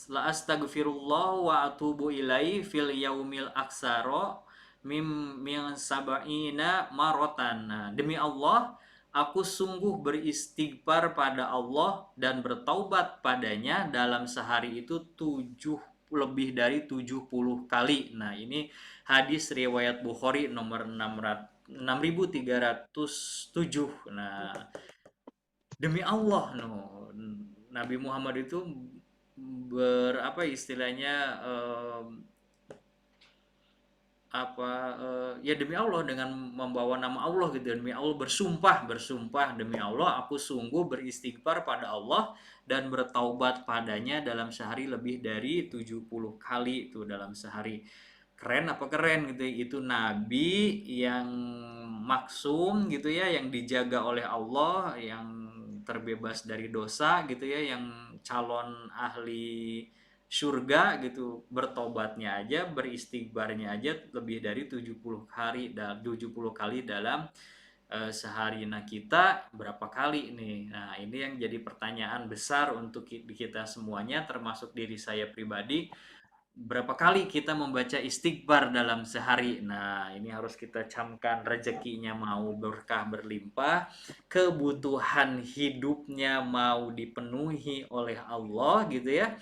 Speaker 3: astaghfirullah wa atubu ilaihi fil yaumil aksaro min sab'ina marotan." Nah, demi Allah, aku sungguh beristighfar pada Allah dan bertaubat padanya dalam sehari itu lebih dari 70 kali. Nah, ini hadis riwayat Bukhari nomor 6307. Nah, demi Allah, Nabi Muhammad itu apa istilahnya, ya demi Allah, dengan membawa nama Allah gitu, demi Allah bersumpah demi Allah aku sungguh beristighfar pada Allah dan bertaubat padanya dalam sehari lebih dari 70 kali itu dalam sehari. Keren apa keren gitu ya. Itu nabi yang maksum gitu ya, yang dijaga oleh Allah, yang terbebas dari dosa gitu ya, yang calon ahli surga gitu, bertobatnya aja, beristighfarnya aja lebih dari 70 hari dan 70 kali dalam sehari. Nah, kita berapa kali nih? Nah, ini yang jadi pertanyaan besar untuk kita semuanya, termasuk diri saya pribadi. Berapa kali kita membaca istighfar dalam sehari? Nah, ini harus kita camkan. Rezekinya mau berkah berlimpah, kebutuhan hidupnya mau dipenuhi oleh Allah gitu ya.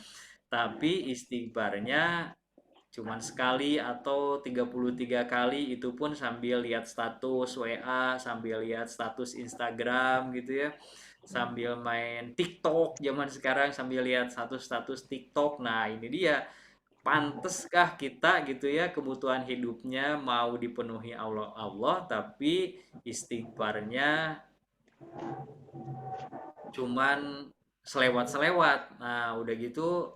Speaker 3: Tapi istighfarnya cuman sekali atau 33 kali, itu pun sambil lihat status WA, sambil lihat status Instagram gitu ya. Sambil main TikTok zaman sekarang, sambil lihat status-status TikTok. Nah, ini dia. Panteskah kita gitu ya, kebutuhan hidupnya mau dipenuhi Allah, tapi istighfarnya cuman selewat-selewat. Nah, udah gitu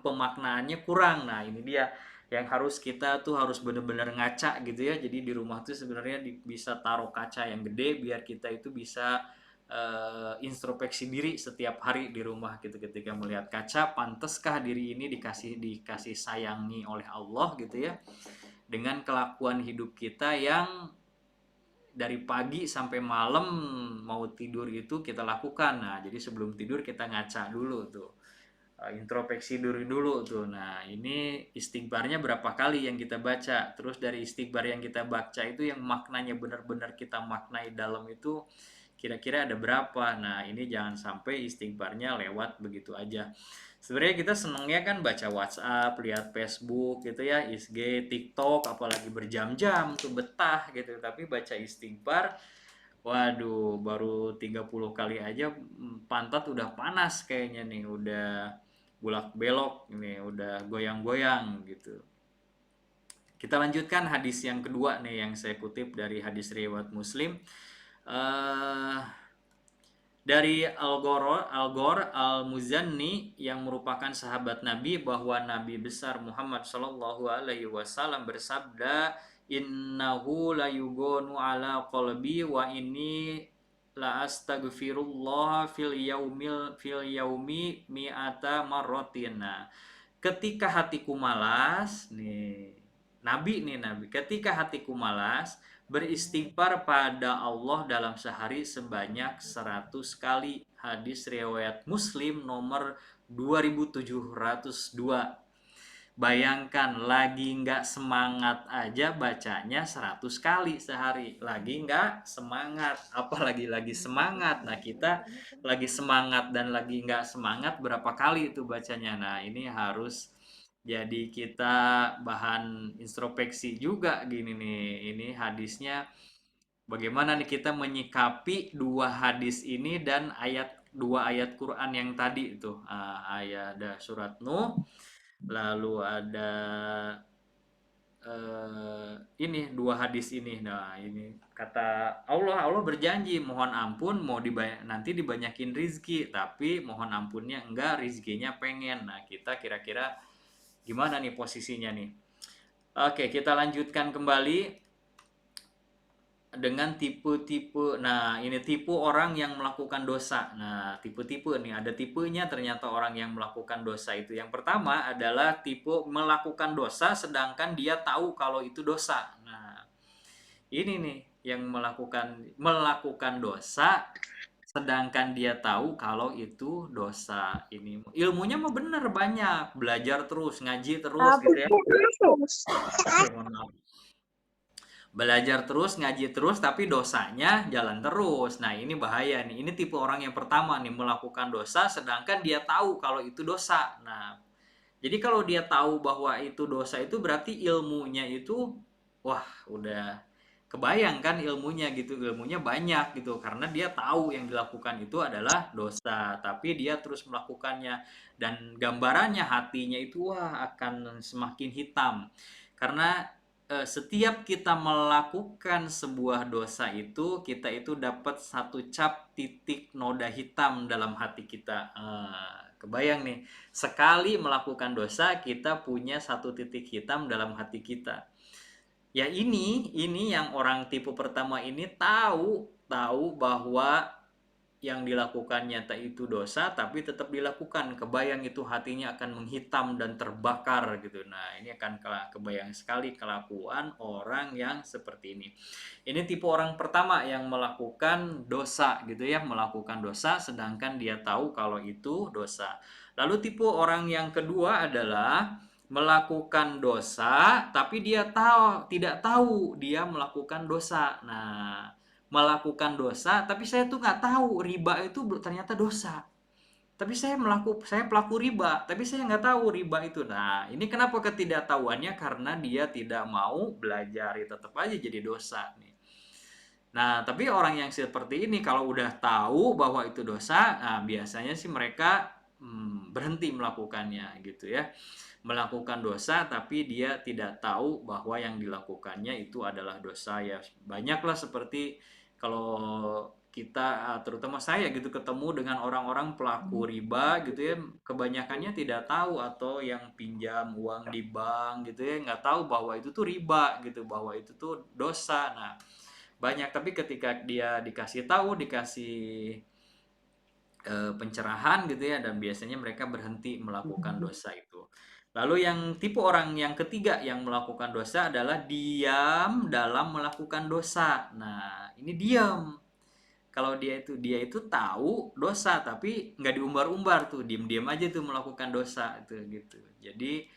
Speaker 3: pemaknaannya kurang. Nah, ini dia yang harus kita tuh harus bener-bener ngaca gitu ya. Jadi di rumah tuh sebenarnya bisa taruh kaca yang gede biar kita itu bisa introspeksi diri setiap hari di rumah gitu. Ketika melihat kaca, pantaskah diri ini dikasih sayangi oleh Allah gitu ya, dengan kelakuan hidup kita yang dari pagi sampai malam mau tidur itu kita lakukan. Nah, jadi sebelum tidur kita ngaca dulu tuh, introspeksi dulu tuh. Nah, ini istighfarnya berapa kali yang kita baca. Terus dari istighfar yang kita baca itu, yang maknanya benar-benar kita maknai dalam itu, kira-kira ada berapa. Nah, ini jangan sampai istighfarnya lewat begitu aja. Sebenarnya kita senangnya kan baca WhatsApp, lihat Facebook gitu ya, IG, TikTok, apalagi berjam-jam tuh betah gitu. Tapi baca istighfar, waduh, baru 30 kali aja pantat udah panas kayaknya nih, udah bulak belok ini, udah goyang-goyang gitu. Kita lanjutkan hadis yang kedua nih, yang saya kutip dari hadis riwayat Muslim. Dari Al-Ghor Al-Muzanni, yang merupakan sahabat Nabi, bahwa Nabi besar Muhammad Shallallahu Alaihi Wasallam bersabda, innahu la yugonu ala qalbi wa ini la astaghfirullah fil yaumi mi'ata marrotina. Ketika hatiku malas nih, Nabi, ketika hatiku malas, beristighfar pada Allah dalam sehari sebanyak 100 kali. Hadis riwayat Muslim nomor 2702. Bayangkan, lagi nggak semangat aja bacanya 100 kali sehari. Lagi nggak semangat, apalagi lagi semangat. Nah, kita lagi semangat dan lagi nggak semangat, berapa kali itu bacanya. Nah, ini harus jadi kita bahan introspeksi juga gini nih. Ini hadisnya bagaimana nih kita menyikapi dua hadis ini dan dua ayat Quran yang tadi itu. Ayat ada surat Nuh, lalu ada ini dua hadis ini. Nah, ini kata Allah berjanji mohon ampun, nanti dibanyakin rizki, tapi mohon ampunnya enggak, rizkinya pengen. Nah, kita kira-kira gimana nih posisinya nih? Oke, kita lanjutkan kembali dengan tipe-tipe. Nah, ini tipe orang yang melakukan dosa. Nah, tipe-tipe nih, ada tipenya ternyata orang yang melakukan dosa itu. Yang pertama adalah tipe melakukan dosa sedangkan dia tahu kalau itu dosa. Nah, ini nih yang melakukan dosa sedangkan dia tahu kalau itu dosa. Ini ilmunya mah bener banyak, belajar terus, ngaji terus gitu ya. Belajar terus, ngaji terus, tapi dosanya jalan terus. Nah, ini bahaya nih. Ini tipe orang yang pertama nih, melakukan dosa sedangkan dia tahu kalau itu dosa. Nah, jadi kalau dia tahu bahwa itu dosa, itu berarti ilmunya itu wah, udah kebayang kan ilmunya gitu, ilmunya banyak gitu, karena dia tahu yang dilakukan itu adalah dosa, tapi dia terus melakukannya, dan gambarannya hatinya itu wah akan semakin hitam, karena setiap kita melakukan sebuah dosa itu, kita itu dapat satu cap titik noda hitam dalam hati kita. Kebayang nih, sekali melakukan dosa kita punya satu titik hitam dalam hati kita. Ya ini yang orang tipe pertama ini tahu bahwa yang dilakukannya itu dosa, tapi tetap dilakukan. Kebayang itu hatinya akan menghitam dan terbakar gitu. Nah ini akan kebayang sekali kelakuan orang yang seperti ini. Ini tipe orang pertama yang melakukan dosa gitu ya, melakukan dosa sedangkan dia tahu kalau itu dosa. Lalu tipe orang yang kedua adalah melakukan dosa tapi dia tidak tahu dia melakukan dosa. Nah, melakukan dosa tapi saya tuh nggak tahu riba itu ternyata dosa. Tapi saya pelaku riba, tapi saya nggak tahu riba itu. Nah, ini kenapa ketidaktahuannya? Karena dia tidak mau belajar, tetap aja jadi dosa nih. Nah, tapi orang yang seperti ini kalau udah tahu bahwa itu dosa, nah biasanya sih mereka berhenti melakukannya gitu ya. Melakukan dosa tapi dia tidak tahu bahwa yang dilakukannya itu adalah dosa ya. Banyaklah seperti kalau kita, terutama saya gitu, ketemu dengan orang-orang pelaku riba gitu ya, kebanyakannya tidak tahu, atau yang pinjam uang di bank gitu ya, nggak tahu bahwa itu tuh riba gitu, bahwa itu tuh dosa. Nah banyak, tapi ketika dia dikasih tahu, dikasih pencerahan gitu ya, dan biasanya mereka berhenti melakukan dosa itu. Lalu yang tipe orang yang ketiga yang melakukan dosa adalah diam dalam melakukan dosa. Nah ini diam. Kalau dia itu tahu dosa tapi nggak diumbar-umbar tuh, diem-diem aja tuh melakukan dosa itu gitu. Jadi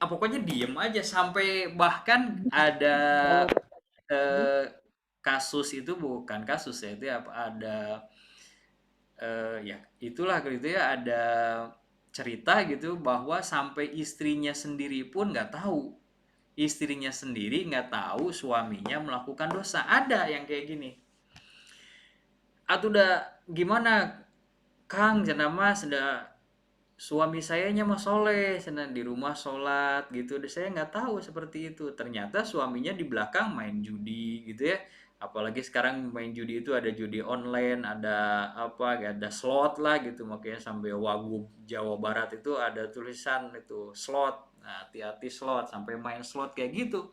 Speaker 3: pokoknya diem aja, sampai bahkan ada kasus itu, bukan kasus ya, itu ada ya itulah gitu ya, ada cerita gitu bahwa sampai istrinya sendiri pun nggak tahu, suaminya melakukan dosa. Ada yang kayak gini. Atau udah gimana Kang, cenah mas, sudah suami saya mah soleh, cenah di rumah sholat gitu, saya nggak tahu seperti itu. Ternyata suaminya di belakang main judi gitu ya. Apalagi sekarang main judi itu ada judi online, ada ada slot lah gitu, makanya sampai Wagub Jawa Barat itu ada tulisan itu slot. Nah, hati-hati slot, sampai main slot kayak gitu.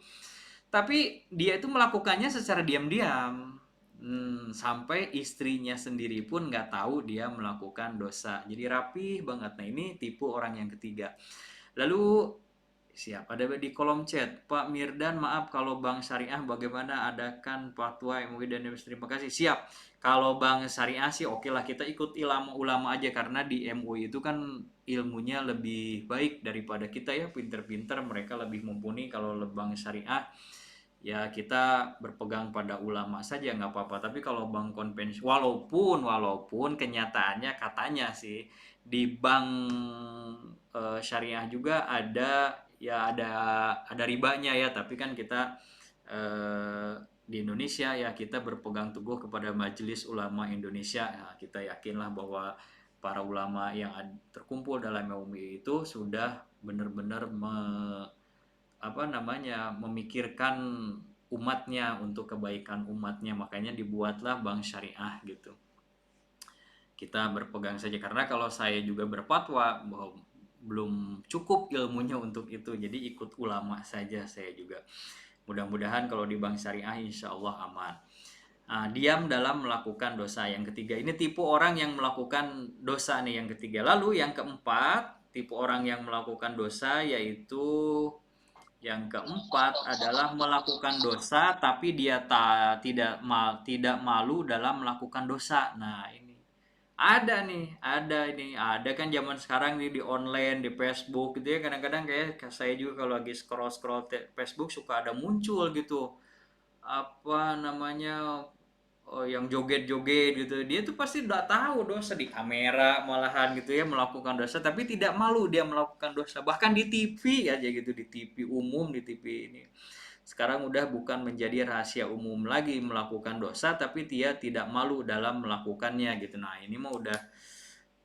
Speaker 3: Tapi dia itu melakukannya secara diam-diam. Sampai istrinya sendiri pun nggak tahu dia melakukan dosa. Jadi rapih banget. Nah ini tipe orang yang ketiga. Lalu siapa ada di kolom chat, Pak Mirdan, maaf kalau Bank Syariah bagaimana, adakan fatwa MUI dan MUI? Terima kasih. Siap. Kalau Bank Syariah sih oke lah, kita ikut ulama aja, karena di MUI itu kan ilmunya lebih baik daripada kita ya, pinter-pinter, mereka lebih mumpuni. Kalau Bank Syariah ya kita berpegang pada ulama saja nggak apa-apa. Tapi kalau bank konvensional, walaupun kenyataannya katanya sih di bank syariah juga ada ribanya ya, tapi kan kita di Indonesia ya kita berpegang teguh kepada Majelis Ulama Indonesia. Nah, kita yakinlah bahwa para ulama yang terkumpul dalam MUI itu sudah benar-benar memikirkan umatnya, untuk kebaikan umatnya, makanya dibuatlah bank syariah gitu. Kita berpegang saja, karena kalau saya juga berfatwa bahwa belum cukup ilmunya untuk itu, jadi ikut ulama saja saya juga. Mudah-mudahan kalau di bank syariah insya Allah aman. Diam dalam melakukan dosa. Yang ketiga, ini tipe orang yang melakukan dosa nih, yang ketiga. Lalu yang keempat, tipe orang yang melakukan dosa yaitu yang keempat adalah melakukan dosa tapi dia tidak malu dalam melakukan dosa. Nah ini ada kan zaman sekarang nih di online, di Facebook gitu ya, kadang-kadang kayak saya juga kalau lagi scroll Facebook suka ada muncul gitu yang joget-joget gitu. Dia tuh pasti udah tahu dosa, di kamera malahan gitu ya, melakukan dosa tapi tidak malu dia melakukan dosa. Bahkan di TV aja gitu, di TV umum, di TV ini Sekarang udah bukan menjadi rahasia umum lagi melakukan dosa, tapi dia tidak malu dalam melakukannya gitu. Nah ini mah udah,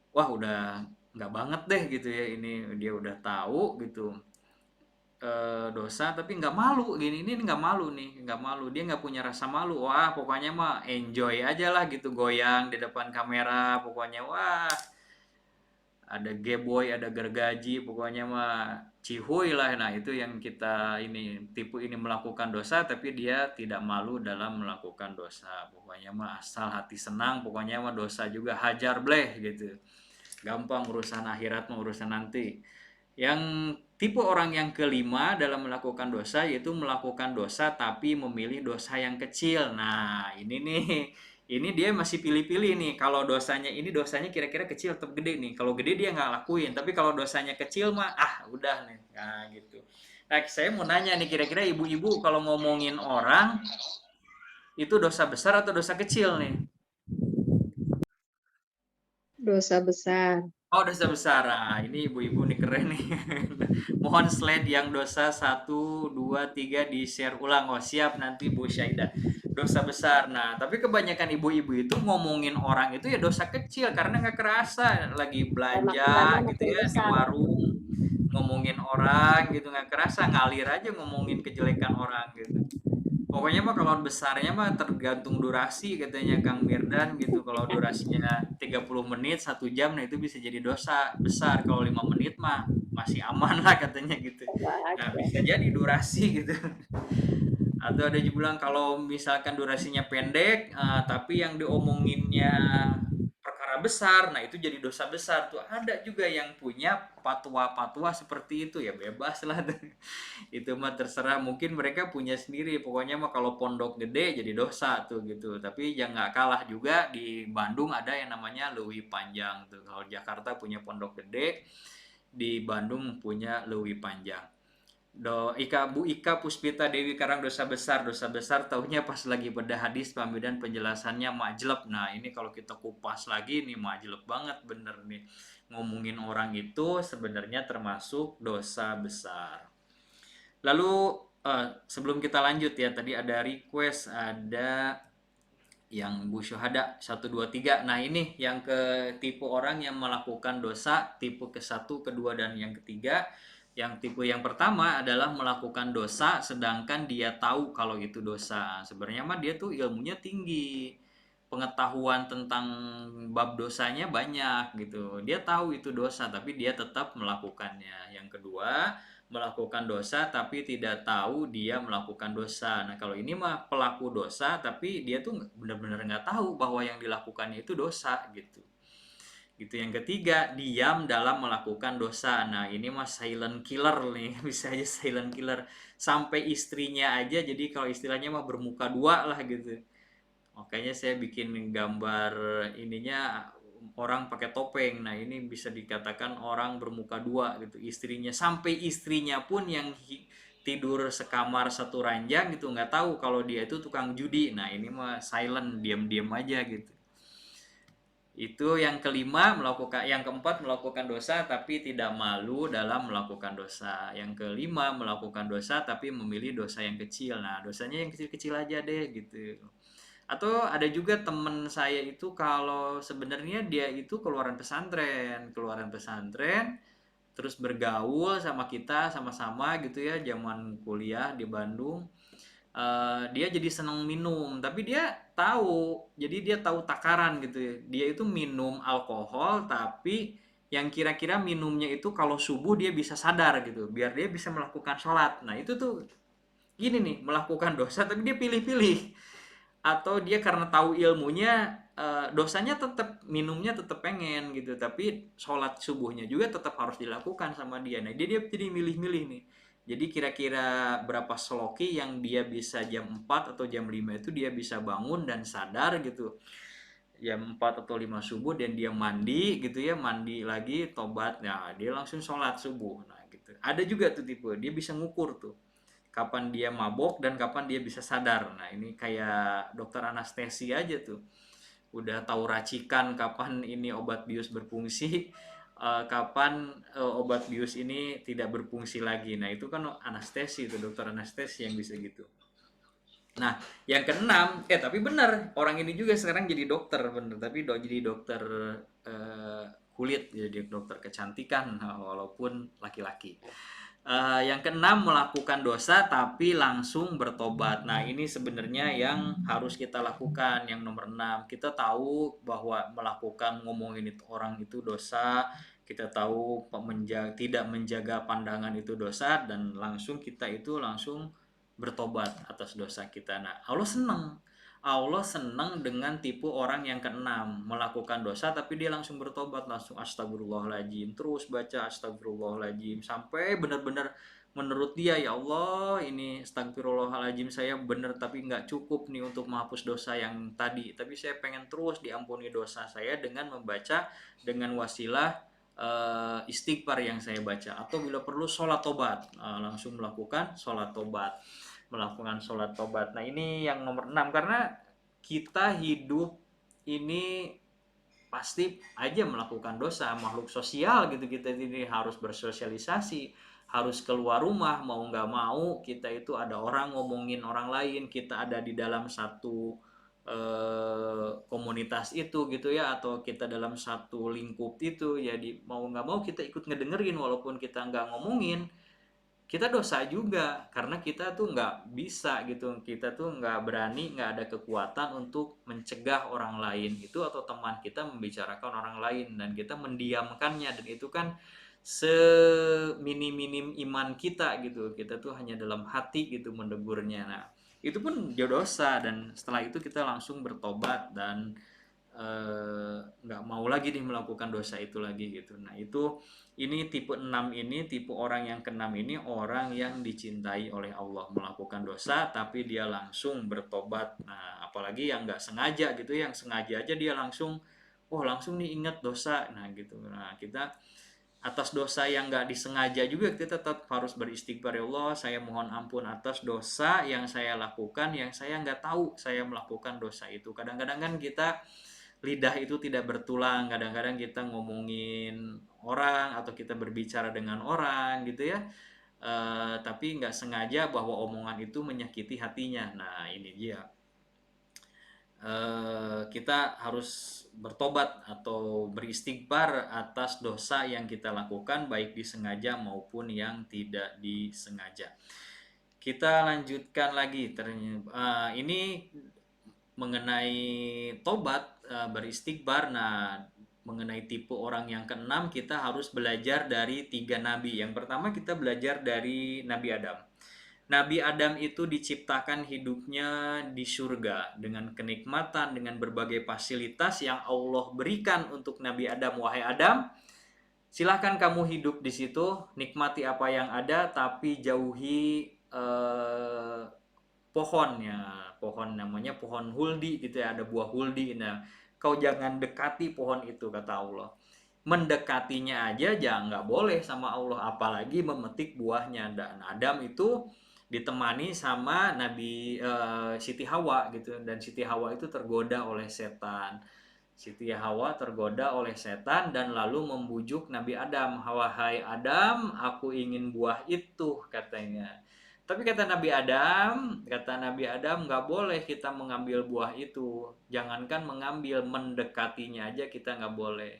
Speaker 3: wah udah nggak banget deh gitu ya, ini dia udah tahu gitu dosa tapi nggak malu gini, ini nggak malu nih, nggak malu, dia nggak punya rasa malu. Wah pokoknya mah enjoy aja lah gitu, goyang di depan kamera pokoknya, wah ada geboy, ada gergaji, pokoknya mah cihuy lah. Nah itu yang kita ini, tipe ini melakukan dosa tapi dia tidak malu dalam melakukan dosa, pokoknya mah asal hati senang, pokoknya mah dosa juga hajar bleh gitu, gampang, urusan akhirat mah urusan nanti. Yang tipe orang yang kelima dalam melakukan dosa yaitu melakukan dosa tapi memilih dosa yang kecil. Nah ini nih, ini dia masih pilih-pilih nih, kalau dosanya kira-kira kecil atau gede nih. Kalau gede dia nggak lakuin, tapi kalau dosanya kecil mah udah nih, nah gitu. Nah saya mau nanya nih, kira-kira ibu-ibu kalau ngomongin orang itu dosa besar atau dosa kecil nih?
Speaker 4: Dosa besar.
Speaker 3: Oh dosa besar. Nah, ini ibu-ibu nih keren nih. Mohon slide yang dosa 1, 2, 3 di share ulang. Oh siap, nanti Bu Syaida. Dosa besar. Nah tapi kebanyakan ibu-ibu itu ngomongin orang itu ya dosa kecil, karena nggak kerasa lagi
Speaker 4: Makin
Speaker 3: belanja
Speaker 4: lama
Speaker 3: gitu
Speaker 4: makin
Speaker 3: ya di
Speaker 4: besar.
Speaker 3: warung, ngomongin orang gitu, nggak kerasa ngalir aja ngomongin kejelekan orang gitu. Pokoknya mah kalau besarnya mah tergantung durasi katanya Kang Mirdan gitu. Kalau durasinya 30 menit, 1 jam, nah itu bisa jadi dosa besar. Kalau 5 menit mah masih aman lah katanya gitu. Nah bisa jadi durasi gitu. Atau ada juga bilang kalau misalkan durasinya pendek, tapi yang diomonginnya perkara besar, nah itu jadi dosa besar tuh. Ada juga yang punya fatwa-fatwa seperti itu, ya bebas lah. Itu mah terserah, mungkin mereka punya sendiri. Pokoknya mah kalau pondok gede jadi dosa tuh gitu. Tapi yang nggak kalah juga di Bandung ada yang namanya Leuwi Panjang tuh. Kalau Jakarta punya pondok gede, di Bandung punya Leuwi Panjang. Bu Ika Puspita Dewi Karang, dosa besar tahunya pas lagi bedah hadis pembedahan penjelasannya majleb. Nah ini kalau kita kupas lagi nih, majleb banget bener nih, ngomongin orang itu sebenarnya termasuk dosa besar. Lalu sebelum kita lanjut ya, tadi ada request, ada yang Bu Syuhada 1, 2, 3. Nah ini yang ke tipe orang yang melakukan dosa tipe ke-1, kedua, dan yang ketiga. Yang tipe yang pertama adalah melakukan dosa sedangkan dia tahu kalau itu dosa. Sebenarnya mah dia tuh ilmunya tinggi, pengetahuan tentang bab dosanya banyak gitu. Dia tahu itu dosa tapi dia tetap melakukannya. Yang kedua, melakukan dosa tapi tidak tahu dia melakukan dosa. Nah kalau ini mah pelaku dosa tapi dia tuh benar-benar nggak tahu bahwa yang dilakukannya itu dosa gitu. Gitu. Yang ketiga, diam dalam melakukan dosa. Nah ini mah silent killer nih, bisa aja silent killer sampai istrinya aja. Jadi kalau istilahnya mah bermuka dua lah gitu. Makanya saya bikin gambar ininya orang pakai topeng. Nah ini bisa dikatakan orang bermuka dua gitu. Istrinya, sampai istrinya pun yang tidur sekamar satu ranjang gitu nggak tahu kalau dia itu tukang judi. Nah ini mah silent, diam-diam aja gitu. Itu yang kelima, yang keempat melakukan dosa tapi tidak malu dalam melakukan dosa. Yang kelima melakukan dosa tapi memilih dosa yang kecil. Nah dosanya yang kecil-kecil aja deh gitu. Atau ada juga temen saya itu, kalau sebenarnya dia itu keluaran pesantren terus bergaul sama kita sama-sama gitu ya zaman kuliah di Bandung. Dia jadi senang minum tapi dia tahu takaran gitu ya. Dia itu minum alkohol tapi yang kira-kira minumnya itu kalau subuh dia bisa sadar gitu biar dia bisa melakukan sholat. Nah itu tuh gini nih, melakukan dosa tapi dia pilih-pilih. Atau dia karena tahu ilmunya, dosanya tetap, minumnya tetap pengen gitu tapi sholat subuhnya juga tetap harus dilakukan sama dia. Nah dia jadi milih-milih nih. Jadi kira-kira berapa sloki yang dia bisa jam 4 atau jam 5 itu dia bisa bangun dan sadar gitu. Jam 4 atau 5 subuh dan dia mandi gitu ya, mandi lagi, tobat, nah dia langsung sholat subuh. Nah gitu. Ada juga tuh tipe, dia bisa ngukur tuh kapan dia mabok dan kapan dia bisa sadar. Nah ini kayak dokter anestesi aja tuh. Udah tahu racikan kapan ini obat bius berfungsi, kapan obat bius ini tidak berfungsi lagi. Nah, itu kan anestesi, itu dokter anestesi yang bisa gitu. Nah, yang keenam, tapi benar, orang ini juga sekarang jadi dokter, bener, tapi jadi dokter kulit, jadi dokter kecantikan, walaupun laki-laki. Yang keenam, melakukan dosa tapi langsung bertobat. Nah, ini sebenarnya yang harus kita lakukan. Yang nomor 6, kita tahu bahwa ngomongin orang itu dosa. Kita tahu tidak menjaga pandangan itu dosa, dan langsung kita itu langsung bertobat atas dosa kita. Nah, Allah senang dengan tipe orang yang keenam, melakukan dosa tapi dia langsung bertobat, langsung astagfirullahaladzim, terus baca astagfirullahaladzim sampai benar-benar menurut dia, ya Allah, ini astagfirullahaladzim saya benar tapi nggak cukup nih untuk menghapus dosa yang tadi, tapi saya pengen terus diampuni dosa saya dengan membaca dengan wasilah istighfar yang saya baca, atau bila perlu sholat tobat, langsung melakukan sholat tobat. Nah, ini yang nomor 6, karena kita hidup ini pasti aja melakukan dosa, makhluk sosial gitu, kita ini harus bersosialisasi, harus keluar rumah, mau nggak mau kita itu ada orang ngomongin orang lain, kita ada di dalam satu komunitas itu gitu ya, atau kita dalam satu lingkup itu, jadi mau nggak mau kita ikut ngedengerin, walaupun kita nggak ngomongin, kita dosa juga, karena kita tuh nggak bisa gitu, kita tuh nggak berani, nggak ada kekuatan untuk mencegah orang lain itu atau teman kita membicarakan orang lain, dan kita mendiamkannya, dan itu kan seminim-minim iman kita gitu, kita tuh hanya dalam hati gitu mendegurnya. Nah, itu pun dia dosa, dan setelah itu kita langsung bertobat dan nggak mau lagi nih melakukan dosa itu lagi gitu. Nah, ini tipe 6 ini, tipe orang yang ke-6 ini orang yang dicintai oleh Allah, melakukan dosa tapi dia langsung bertobat. Nah, apalagi yang nggak sengaja gitu, yang sengaja aja dia langsung nih ingat dosa. Nah gitu. Nah, kita atas dosa yang nggak disengaja juga kita tetap harus beristighfar, ya Allah, saya mohon ampun atas dosa yang saya lakukan, yang saya nggak tahu saya melakukan dosa itu. Kadang-kadang kan kita lidah itu tidak bertulang, kadang-kadang kita ngomongin orang atau kita berbicara dengan orang gitu ya, tapi nggak sengaja bahwa omongan itu menyakiti hatinya. Nah, ini dia, kita harus bertobat atau beristighfar atas dosa yang kita lakukan, baik disengaja maupun yang tidak disengaja. Kita lanjutkan lagi, ini mengenai tobat, beristighfar. Nah, mengenai tipe orang yang ke-6, kita harus belajar dari 3 nabi. Yang pertama kita belajar dari Nabi Adam. Nabi Adam itu diciptakan hidupnya di surga dengan kenikmatan, dengan berbagai fasilitas yang Allah berikan untuk Nabi Adam. Wahai Adam, silahkan kamu hidup di situ, nikmati apa yang ada, tapi jauhi pohon namanya pohon huldi gitu ya, ada buah huldi. Nah, kau jangan dekati pohon itu, kata Allah. Mendekatinya aja nggak boleh sama Allah, apalagi memetik buahnya. Dan Adam itu ditemani sama Nabi Siti Hawa gitu, dan Siti Hawa itu tergoda oleh setan. Siti Hawa tergoda oleh setan dan lalu membujuk Nabi Adam, "Wahai Adam, aku ingin buah itu," katanya. Tapi kata Nabi Adam, nggak boleh kita mengambil buah itu. Jangankan mengambil, mendekatinya aja kita nggak boleh.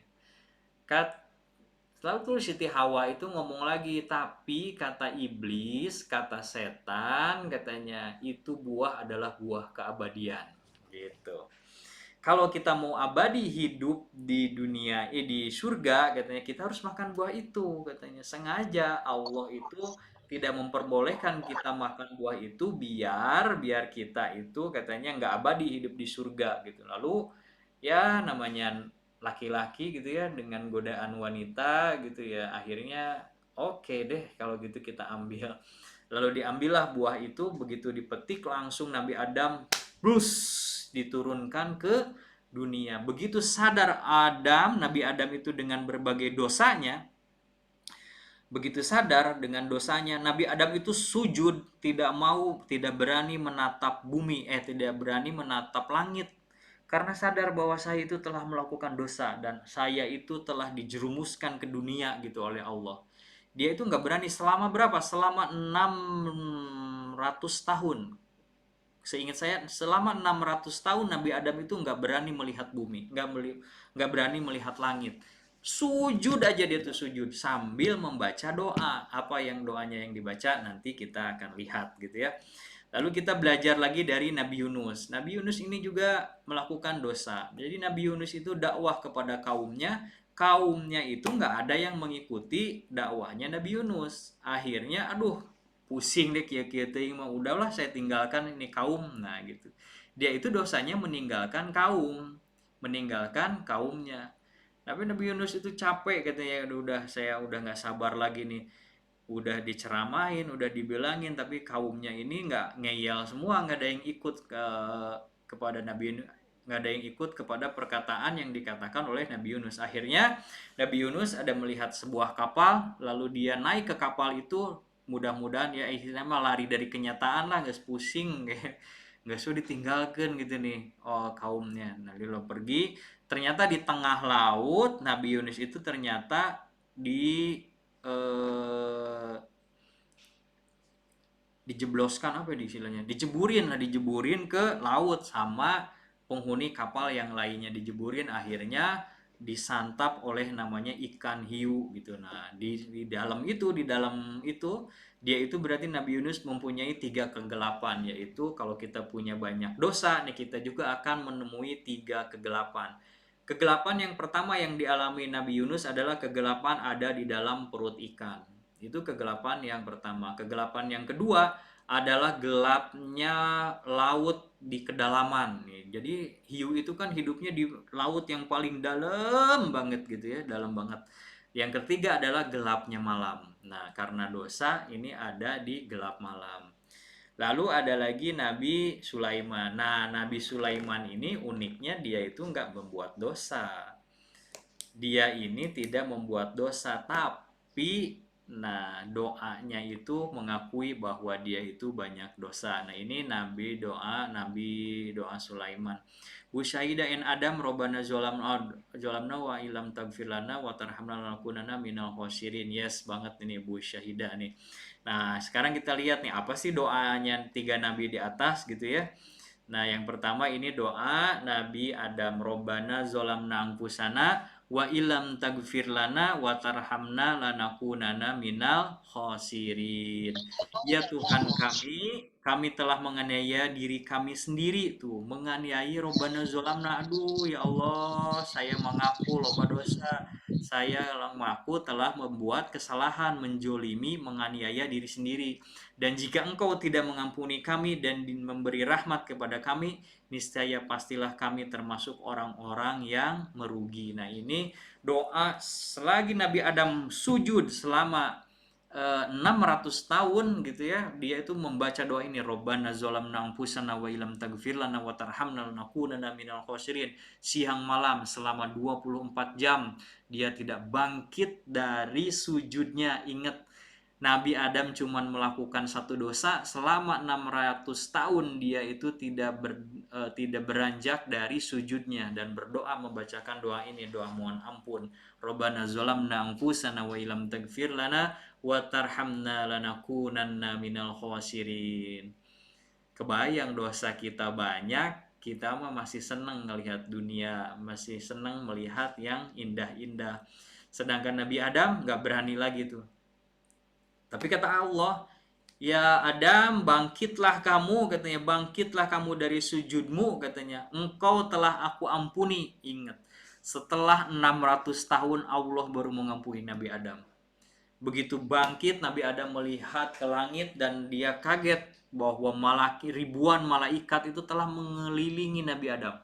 Speaker 3: Lalu tuh Siti Hawa itu ngomong lagi, tapi kata iblis, kata setan, katanya itu buah adalah buah keabadian. Gitu. Kalau kita mau abadi hidup di dunia, di surga, katanya kita harus makan buah itu, katanya. Sengaja Allah itu tidak memperbolehkan kita makan buah itu biar kita itu katanya nggak abadi hidup di surga gitu. Lalu ya namanya laki-laki gitu ya, dengan godaan wanita gitu ya, akhirnya oke deh kalau gitu kita ambil. Lalu diambillah buah itu, begitu dipetik langsung Nabi Adam diturunkan ke dunia. Begitu sadar Nabi Adam itu dengan berbagai dosanya, begitu sadar dengan dosanya, Nabi Adam itu sujud, tidak berani menatap bumi, tidak berani menatap langit. karena sadar bahwa saya itu telah melakukan dosa dan saya itu telah dijerumuskan ke dunia gitu oleh Allah. Dia itu nggak berani selama berapa? Selama 600 tahun. Seingat saya selama 600 tahun Nabi Adam itu nggak berani melihat bumi, nggak berani melihat langit. Sujud aja dia tuh sujud sambil membaca doa. Apa yang doanya yang dibaca nanti kita akan lihat gitu ya. Lalu kita belajar lagi dari Nabi Yunus. Nabi Yunus ini juga melakukan dosa. Jadi Nabi Yunus itu dakwah kepada kaumnya. Kaumnya itu nggak ada yang mengikuti dakwahnya Nabi Yunus. Akhirnya aduh pusing deh kia-kia teuing mah udahlah saya tinggalkan ini kaum. Nah gitu. Dia itu dosanya meninggalkan kaumnya. Tapi Nabi Yunus itu capek katanya, saya udah nggak sabar lagi nih. Udah diceramahin, udah dibilangin, tapi kaumnya ini nggak ngeyel semua, nggak ada yang ikut kepada Nabi Yunus, nggak ada yang ikut kepada perkataan yang dikatakan oleh Nabi Yunus. Akhirnya Nabi Yunus ada melihat sebuah kapal, lalu dia naik ke kapal itu, mudah-mudahan ya akhirnya mah lari dari kenyataan lah, nggak pusing, nggak sudah ditinggalkan gitu nih kaumnya. Nah dia pergi, ternyata di tengah laut Nabi Yunus itu ternyata dijebloskan, apa ya istilahnya, dijeburin ke laut sama penghuni kapal yang lainnya, dijeburin, akhirnya disantap oleh namanya ikan hiu gitu. Nah di dalam itu dia itu berarti Nabi Yunus mempunyai 3 kegelapan, yaitu kalau kita punya banyak dosa nih kita juga akan menemui 3 kegelapan. Kegelapan yang pertama yang dialami Nabi Yunus adalah kegelapan ada di dalam perut ikan. Itu kegelapan yang pertama. Kegelapan yang kedua adalah gelapnya laut di kedalaman. Jadi hiu itu kan hidupnya di laut yang paling dalam banget gitu ya, dalam banget. Yang ketiga adalah gelapnya malam. Nah, karena dosa ini ada di gelap malam. Lalu ada lagi Nabi Sulaiman. Nah, Nabi Sulaiman ini uniknya dia itu nggak membuat dosa. Dia ini tidak membuat dosa, tapi doanya itu mengakui bahwa dia itu banyak dosa. Nah, ini Nabi doa Sulaiman. Busyahida in Adam robana zolamna wa ilam tagfir lana wa tarhamna lanakunanna minal khosirin. Yes banget ini Busyahida nih. Nah, sekarang kita lihat nih apa sih doanya 3 nabi di atas gitu ya. Nah, yang pertama ini doa Nabi Adam, Robbana zolamna anfusana wa ilam tagfir lana wa tarhamna lanakunana minal khosirin. Ya Tuhan kami telah menganiaya diri kami sendiri tuh, menganiayai Robbana zolamna. Aduh ya Allah, saya mengaku loba dosa. Saya mengaku telah membuat kesalahan, menjolimi, menganiaya diri sendiri. Dan jika Engkau tidak mengampuni kami dan memberi rahmat kepada kami, niscaya pastilah kami termasuk orang-orang yang merugi. Nah ini doa selagi Nabi Adam sujud selama 600 tahun gitu ya, dia itu membaca doa ini, Robbana zolamna anfusana wa ilam tagfir lana wa tarhamna lanakunanna minal khosirin. Siang malam selama 24 jam dia tidak bangkit dari sujudnya. Ingat, Nabi Adam cuma melakukan 1 dosa, selama 600 tahun dia itu tidak beranjak dari sujudnya dan berdoa membacakan doa ini, doa mohon ampun. Robbana zolamna anfusana wa ilam tagfir lana wa tarhamna lanakunanna minal khosirin. Kebayang dosa kita banyak, kita mah masih senang melihat dunia, masih senang melihat yang indah-indah. Sedangkan Nabi Adam gak berani lagi tuh. Tapi kata Allah, ya Adam, bangkitlah kamu, katanya, bangkitlah kamu dari sujudmu, katanya, engkau telah aku ampuni. Ingat, setelah 600 tahun Allah baru mengampuni Nabi Adam. Begitu bangkit, Nabi Adam melihat ke langit dan dia kaget bahwa ribuan malaikat itu telah mengelilingi Nabi Adam.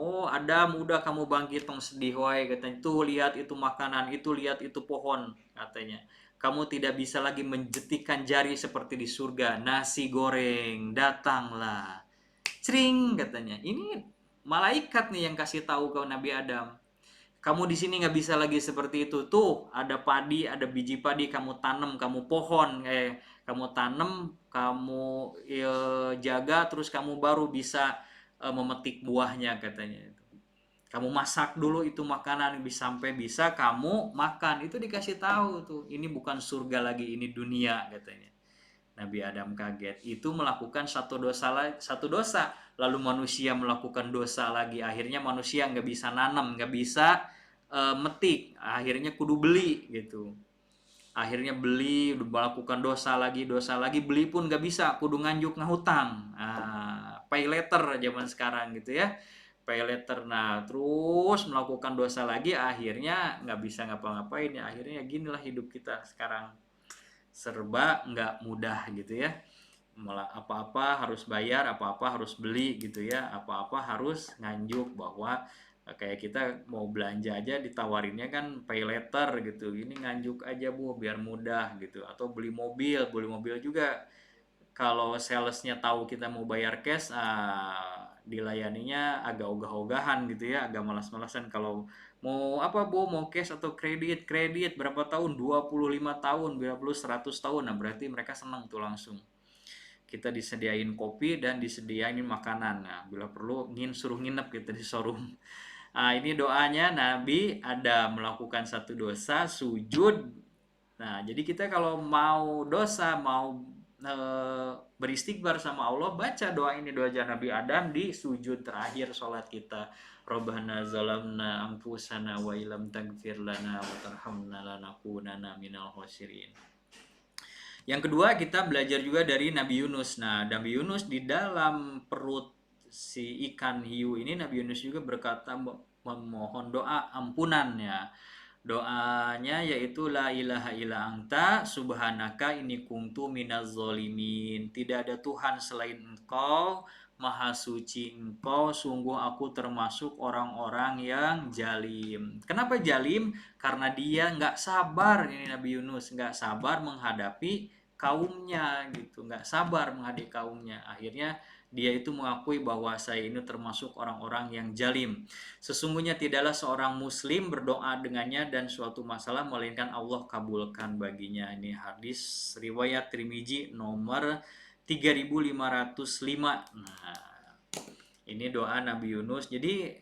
Speaker 3: Oh Adam, udah kamu bangkit, tong sedih wae, katanya. Tuh lihat itu makanan, itu lihat itu pohon, katanya. Kamu tidak bisa lagi menjetikan jari seperti di surga. Nasi goreng, datanglah. Cring, katanya. Ini malaikat nih yang kasih tahu ke Nabi Adam. Kamu di sini nggak bisa lagi seperti itu. Tuh ada padi, ada biji padi, kamu tanam, kamu pohon, kamu tanam, kamu jaga, terus kamu baru bisa memetik buahnya katanya. Kamu masak dulu itu makanan sampai bisa kamu makan. Itu dikasih tahu tuh, ini bukan surga lagi, ini dunia katanya. Nabi Adam kaget. Itu melakukan satu dosa, lalu manusia melakukan dosa lagi. Akhirnya manusia nggak bisa nanam, nggak bisa metik. Akhirnya kudu beli gitu. Akhirnya beli, udah melakukan dosa lagi, beli pun nggak bisa, kudu nganjuk ngahutang. Pay letter zaman sekarang gitu ya. Pay letter. Nah, terus melakukan dosa lagi, akhirnya nggak bisa ngapa-ngapain ya. Akhirnya ginilah hidup kita sekarang, serba nggak mudah gitu ya. Malah apa-apa harus bayar, apa-apa harus beli gitu ya, apa-apa harus nganjuk. Bahwa kayak kita mau belanja aja ditawarinnya kan pay letter gitu, ini nganjuk aja Bu biar mudah gitu. Atau beli mobil juga kalau salesnya tahu kita mau bayar cash, dilayaninya agak ogah-ogahan gitu ya, agak malas-malasan. Kalau mau apa Bu, mau cash atau kredit berapa tahun, 25 tahun, 100 tahun. Nah berarti mereka senang tuh langsung. Kita disediain kopi dan disediain makanan. Nah bila perlu suruh nginep gitu di showroom. Ini doanya Nabi Adam melakukan satu dosa, sujud. Nah jadi kita kalau mau dosa, mau beristighfar sama Allah, baca doa ini, doa Nabi Adam di sujud terakhir sholat kita. Rabbana zalamna anfusana wa ilam taghfir lana wa tarhamna lanakunanna minal khosirin. Yang kedua, kita belajar juga dari Nabi Yunus. Nah, Nabi Yunus di dalam perut si ikan hiu ini, Nabi Yunus juga berkata memohon doa ampunan ya. Doanya yaitu la ilaha illa anta subhanaka inni kuntu minaz zolimin. Tidak ada Tuhan selain Engkau, maha suci Engkau, sungguh aku termasuk orang-orang yang jalim. Kenapa jalim? Karena dia nggak sabar, ini Nabi Yunus nggak sabar menghadapi kaumnya gitu, nggak sabar menghadapi kaumnya. Akhirnya dia itu mengakui bahwa saya ini termasuk orang-orang yang jalim. Sesungguhnya tidaklah seorang muslim berdoa dengannya dan suatu masalah melainkan Allah kabulkan baginya. Ini hadis riwayat Tirmizi nomor 3505. Nah, ini doa Nabi Yunus. Jadi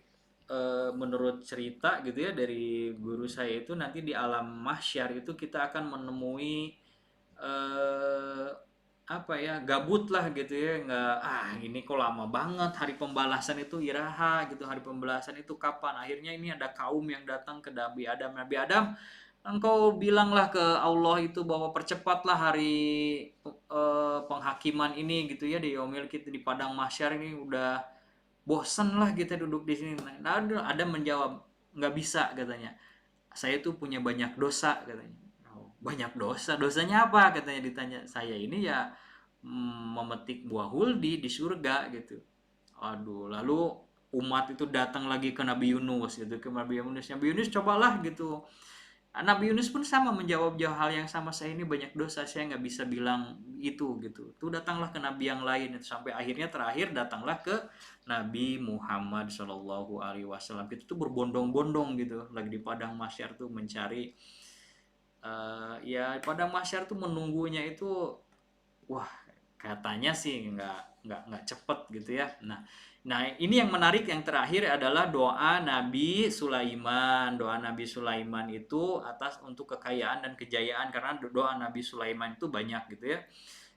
Speaker 3: menurut cerita gitu ya dari guru saya itu, nanti di alam mahsyar itu kita akan menemui gabut lah gitu ya, nggak ini kok lama banget hari pembalasan itu, iraha gitu, hari pembalasan itu kapan. Akhirnya ini ada kaum yang datang ke Nabi Adam, engkau bilanglah ke Allah itu bahwa percepatlah hari penghakiman ini gitu ya, di yaumil kita di padang mahsyar ini, udah bosen lah kita duduk di sini. Nah, ada menjawab, nggak bisa katanya, saya tuh punya banyak dosa katanya. Banyak dosa, dosanya apa katanya, ditanya. Saya ini ya memetik buah huldi di surga gitu. Aduh, lalu umat itu datang lagi ke Nabi Yunus gitu, ke Nabi Yunus cobalah gitu. Nabi Yunus pun sama menjawab hal yang sama, saya ini banyak dosa, saya nggak bisa bilang itu gitu. Tuh datanglah ke Nabi yang lain, sampai akhirnya terakhir datanglah ke Nabi Muhammad SAW. Itu tuh berbondong-bondong gitu, lagi di padang mahsyar tuh mencari. Padang mahsyar tuh menunggunya itu, wah katanya sih nggak cepet gitu ya. Nah ini yang menarik, yang terakhir adalah doa Nabi Sulaiman. Doa Nabi Sulaiman itu untuk kekayaan dan kejayaan, karena doa Nabi Sulaiman itu banyak gitu ya.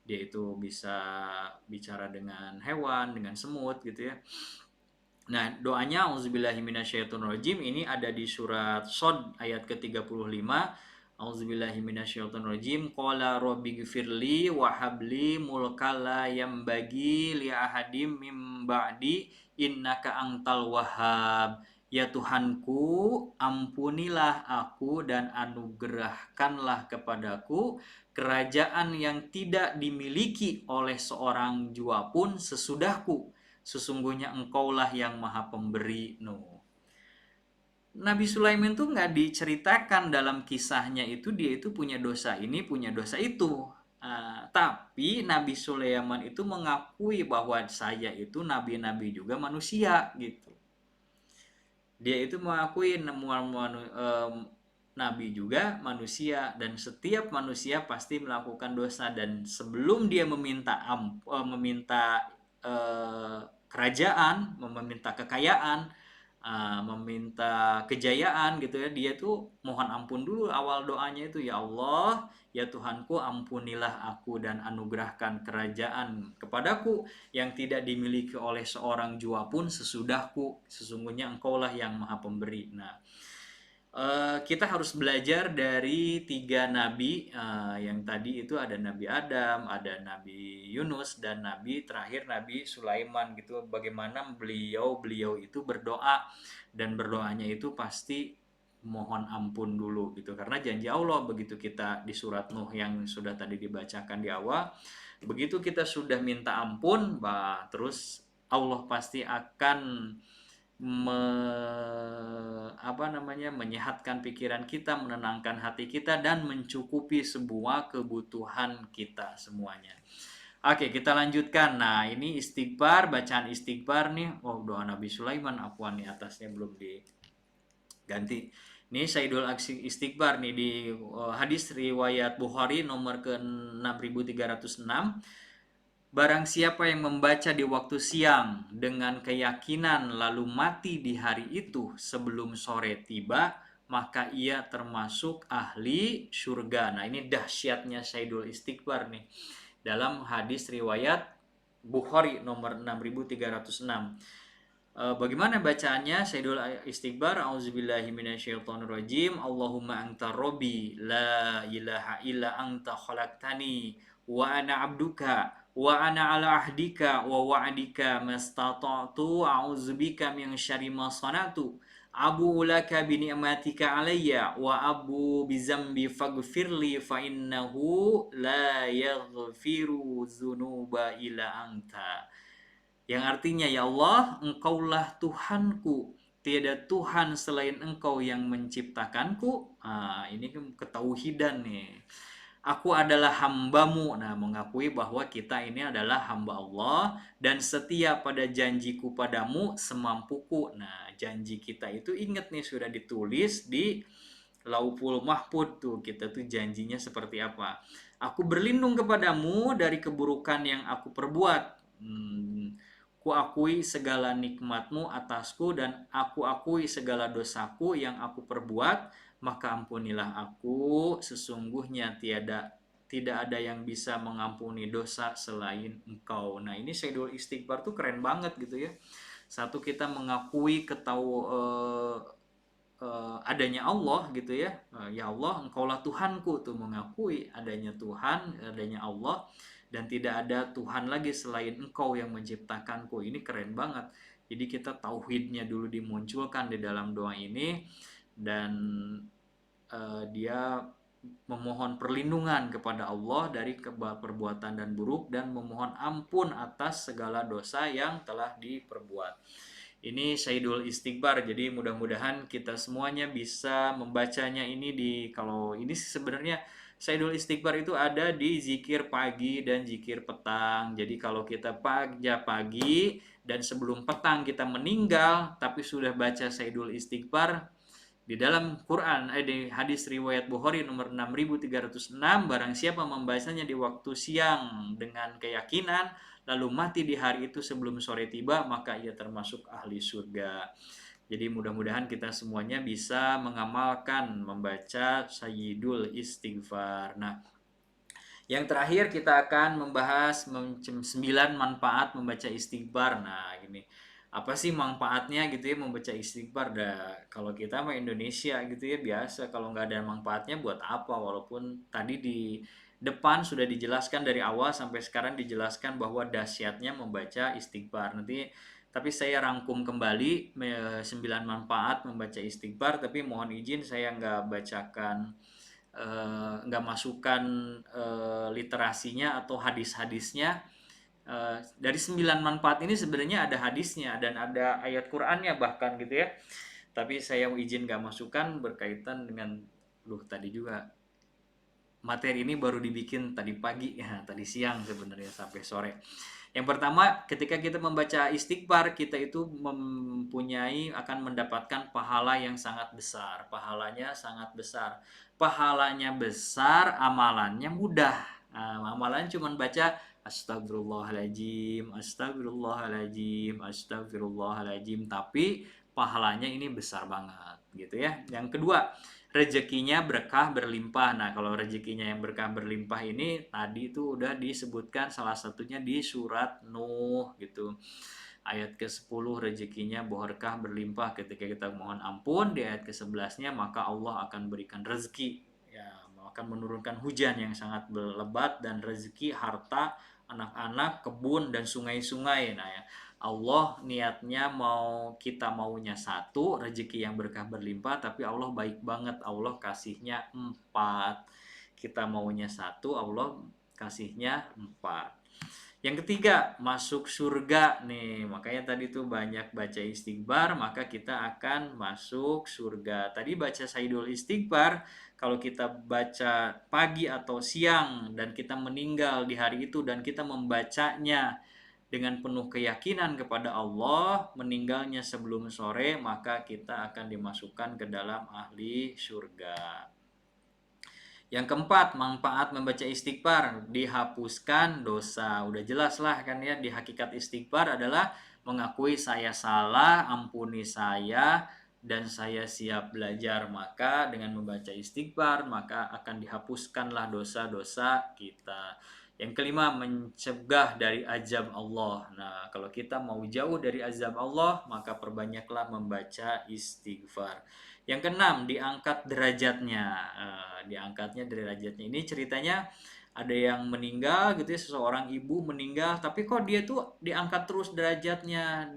Speaker 3: Dia itu bisa bicara dengan hewan, dengan semut gitu ya. Nah doanya auzubillahi minasyaitonirrajim ini ada di surat Shad ayat ke-35. Auzubillahi minasyaitonirrajim. Qala rabbighfirli wa habli mulkan la yambagi li ahadim mim ba'di innaka antal wahhab. Ya Tuhanku, ampunilah aku dan anugerahkanlah kepadaku kerajaan yang tidak dimiliki oleh seorang jua pun sesudahku. Sesungguhnya Engkaulah yang Maha Pemberi. Nabi Sulaiman tuh nggak diceritakan dalam kisahnya itu dia itu punya dosa ini, punya dosa itu. Tapi Nabi Sulaiman itu mengakui bahwa saya itu nabi-nabi juga manusia gitu. Dia itu mengakui nabi juga manusia, dan setiap manusia pasti melakukan dosa, dan sebelum dia meminta kerajaan, meminta kekayaan, meminta kejayaan gitu ya, dia tuh mohon ampun dulu. Awal doanya itu, ya Allah, ya Tuhanku, ampunilah aku dan anugerahkan kerajaan kepadaku yang tidak dimiliki oleh seorang jua pun sesudahku, sesungguhnya Engkaulah yang Maha Pemberi. Nah, kita harus belajar dari 3 nabi yang tadi itu, ada Nabi Adam, ada Nabi Yunus, dan Nabi terakhir Nabi Sulaiman gitu. Bagaimana beliau itu berdoa, dan berdoanya itu pasti mohon ampun dulu gitu, karena janji Allah begitu kita di surat Nuh yang sudah tadi dibacakan di awal, begitu kita sudah minta ampun, terus Allah pasti akan menyehatkan pikiran kita, menenangkan hati kita, dan mencukupi semua kebutuhan kita semuanya. Oke, kita lanjutkan. Nah, ini istighfar, bacaan istighfar nih. Oh, doa Nabi Sulaiman, nih atasnya belum diganti. Ini Sayyidul Istighfar nih di hadis riwayat Bukhari nomor ke 6306. Barang siapa yang membaca di waktu siang dengan keyakinan lalu mati di hari itu sebelum sore tiba, maka ia termasuk ahli surga. Nah, ini dahsyatnya Sayyidul Istighfar nih. Dalam hadis riwayat Bukhari nomor 6306. Bagaimana bacaannya Sayyidul Istighfar? Auzubillahi minasyaitonirrajim. Allahumma anta rabbi la ilaha illa anta khalaqtani wa ana abduka wa ana ala ahdika wa wa'dika mastata'tu a'udzubika min syarri ma sanatu abu laka bi ni'matika alayya wa abu bi zambi faghfirli fa innahu la yaghfiru dzunuba illa anta. Yang artinya, ya Allah, Engkaulah Tuhanku, tiada Tuhan selain Engkau yang menciptakanku. Ini ketauhidan nih. Aku adalah hambamu. Nah, mengakui bahwa kita ini adalah hamba Allah dan setia pada janjiku padamu semampuku. Nah, janji kita itu ingat nih, sudah ditulis di Lauhul Mahfudz tuh, kita tuh janjinya seperti apa. Aku berlindung kepadamu dari keburukan yang aku perbuat. Ku akui segala nikmatmu atasku dan aku akui segala dosaku yang aku perbuat, maka ampunilah aku, sesungguhnya tidak ada yang bisa mengampuni dosa selain Engkau. Nah, ini Sayyidul Istighfar tuh keren banget gitu ya. Satu, kita mengakui adanya Allah gitu ya. Ya Allah, Engkaulah Tuhanku, tuh mengakui adanya Tuhan, adanya Allah, dan tidak ada Tuhan lagi selain Engkau yang menciptakanku. Ini keren banget. Jadi kita tauhidnya dulu dimunculkan di dalam doa ini, dan dia memohon perlindungan kepada Allah dari perbuatan dan buruk, dan memohon ampun atas segala dosa yang telah diperbuat. Ini Sayyidul Istighfar. Jadi mudah-mudahan kita semuanya bisa membacanya ini kalau ini sebenarnya Sayyidul Istighfar itu ada di zikir pagi dan zikir petang. Jadi kalau kita pagi dan sebelum petang kita meninggal tapi sudah baca Sayyidul Istighfar, di dalam Quran, di hadis riwayat Bukhari nomor 6306, barang siapa membacanya di waktu siang dengan keyakinan lalu mati di hari itu sebelum sore tiba, maka ia termasuk ahli surga. Jadi mudah-mudahan kita semuanya bisa mengamalkan membaca Sayyidul Istighfar. Nah, yang terakhir kita akan membahas 9 manfaat membaca istighfar. Nah, ini apa sih manfaatnya gitu ya membaca istighfar? Kalau kita mah Indonesia gitu ya, biasa kalau nggak ada manfaatnya buat apa? Walaupun tadi di depan sudah dijelaskan dari awal sampai sekarang dijelaskan bahwa dahsyatnya membaca istighfar. Tapi saya rangkum kembali 9 manfaat membaca istighfar, tapi mohon izin saya nggak bacakan, nggak masukkan literasinya atau hadis-hadisnya. Dari 9 manfaat ini sebenarnya ada hadisnya dan ada ayat Qur'annya bahkan gitu ya. Tapi saya izin nggak masukkan berkaitan dengan tadi juga materi ini baru dibikin tadi pagi ya, tadi siang sebenarnya sampai sore. Yang pertama, ketika kita membaca istighfar, kita itu akan mendapatkan pahala yang sangat besar. Pahalanya sangat besar. Pahalanya besar, amalannya mudah. Nah, amalan cuma baca astagfirullahaladzim, astagfirullahaladzim, astagfirullahaladzim. Tapi pahalanya ini besar banget gitu ya. Yang kedua, rezekinya berkah berlimpah. Nah, kalau rezekinya yang berkah berlimpah ini tadi itu udah disebutkan salah satunya di surat Nuh gitu. Ayat ke-10 rezekinya berkah berlimpah ketika kita mohon ampun. Di ayat ke-11-nya maka Allah akan berikan rezeki. Ya, akan menurunkan hujan yang sangat lebat dan rezeki, harta, anak-anak, kebun dan sungai-sungai. Nah, ya, Allah niatnya kita maunya satu, rezeki yang berkah berlimpah, tapi Allah baik banget, Allah kasihnya 4. Kita maunya satu, Allah kasihnya 4. Yang ketiga, masuk surga nih. Makanya tadi tuh banyak baca istighfar, maka kita akan masuk surga. Tadi baca Sayyidul Istighfar, kalau kita baca pagi atau siang dan kita meninggal di hari itu dan kita membacanya dengan penuh keyakinan kepada Allah, meninggalnya sebelum sore, maka kita akan dimasukkan ke dalam ahli surga. Yang keempat, manfaat membaca istighfar, dihapuskan dosa. Udah jelas lah kan ya, di hakikat istighfar adalah mengakui saya salah, ampuni saya, dan saya siap belajar. Maka dengan membaca istighfar, maka akan dihapuskanlah dosa-dosa kita. Yang kelima, mencegah dari azab Allah. Nah, kalau kita mau jauh dari azab Allah, maka perbanyaklah membaca istighfar. Yang keenam, diangkat derajatnya. Diangkatnya derajatnya. Ini ceritanya ada yang meninggal gitu ya, seseorang ibu meninggal, tapi kok dia tuh diangkat terus derajatnya,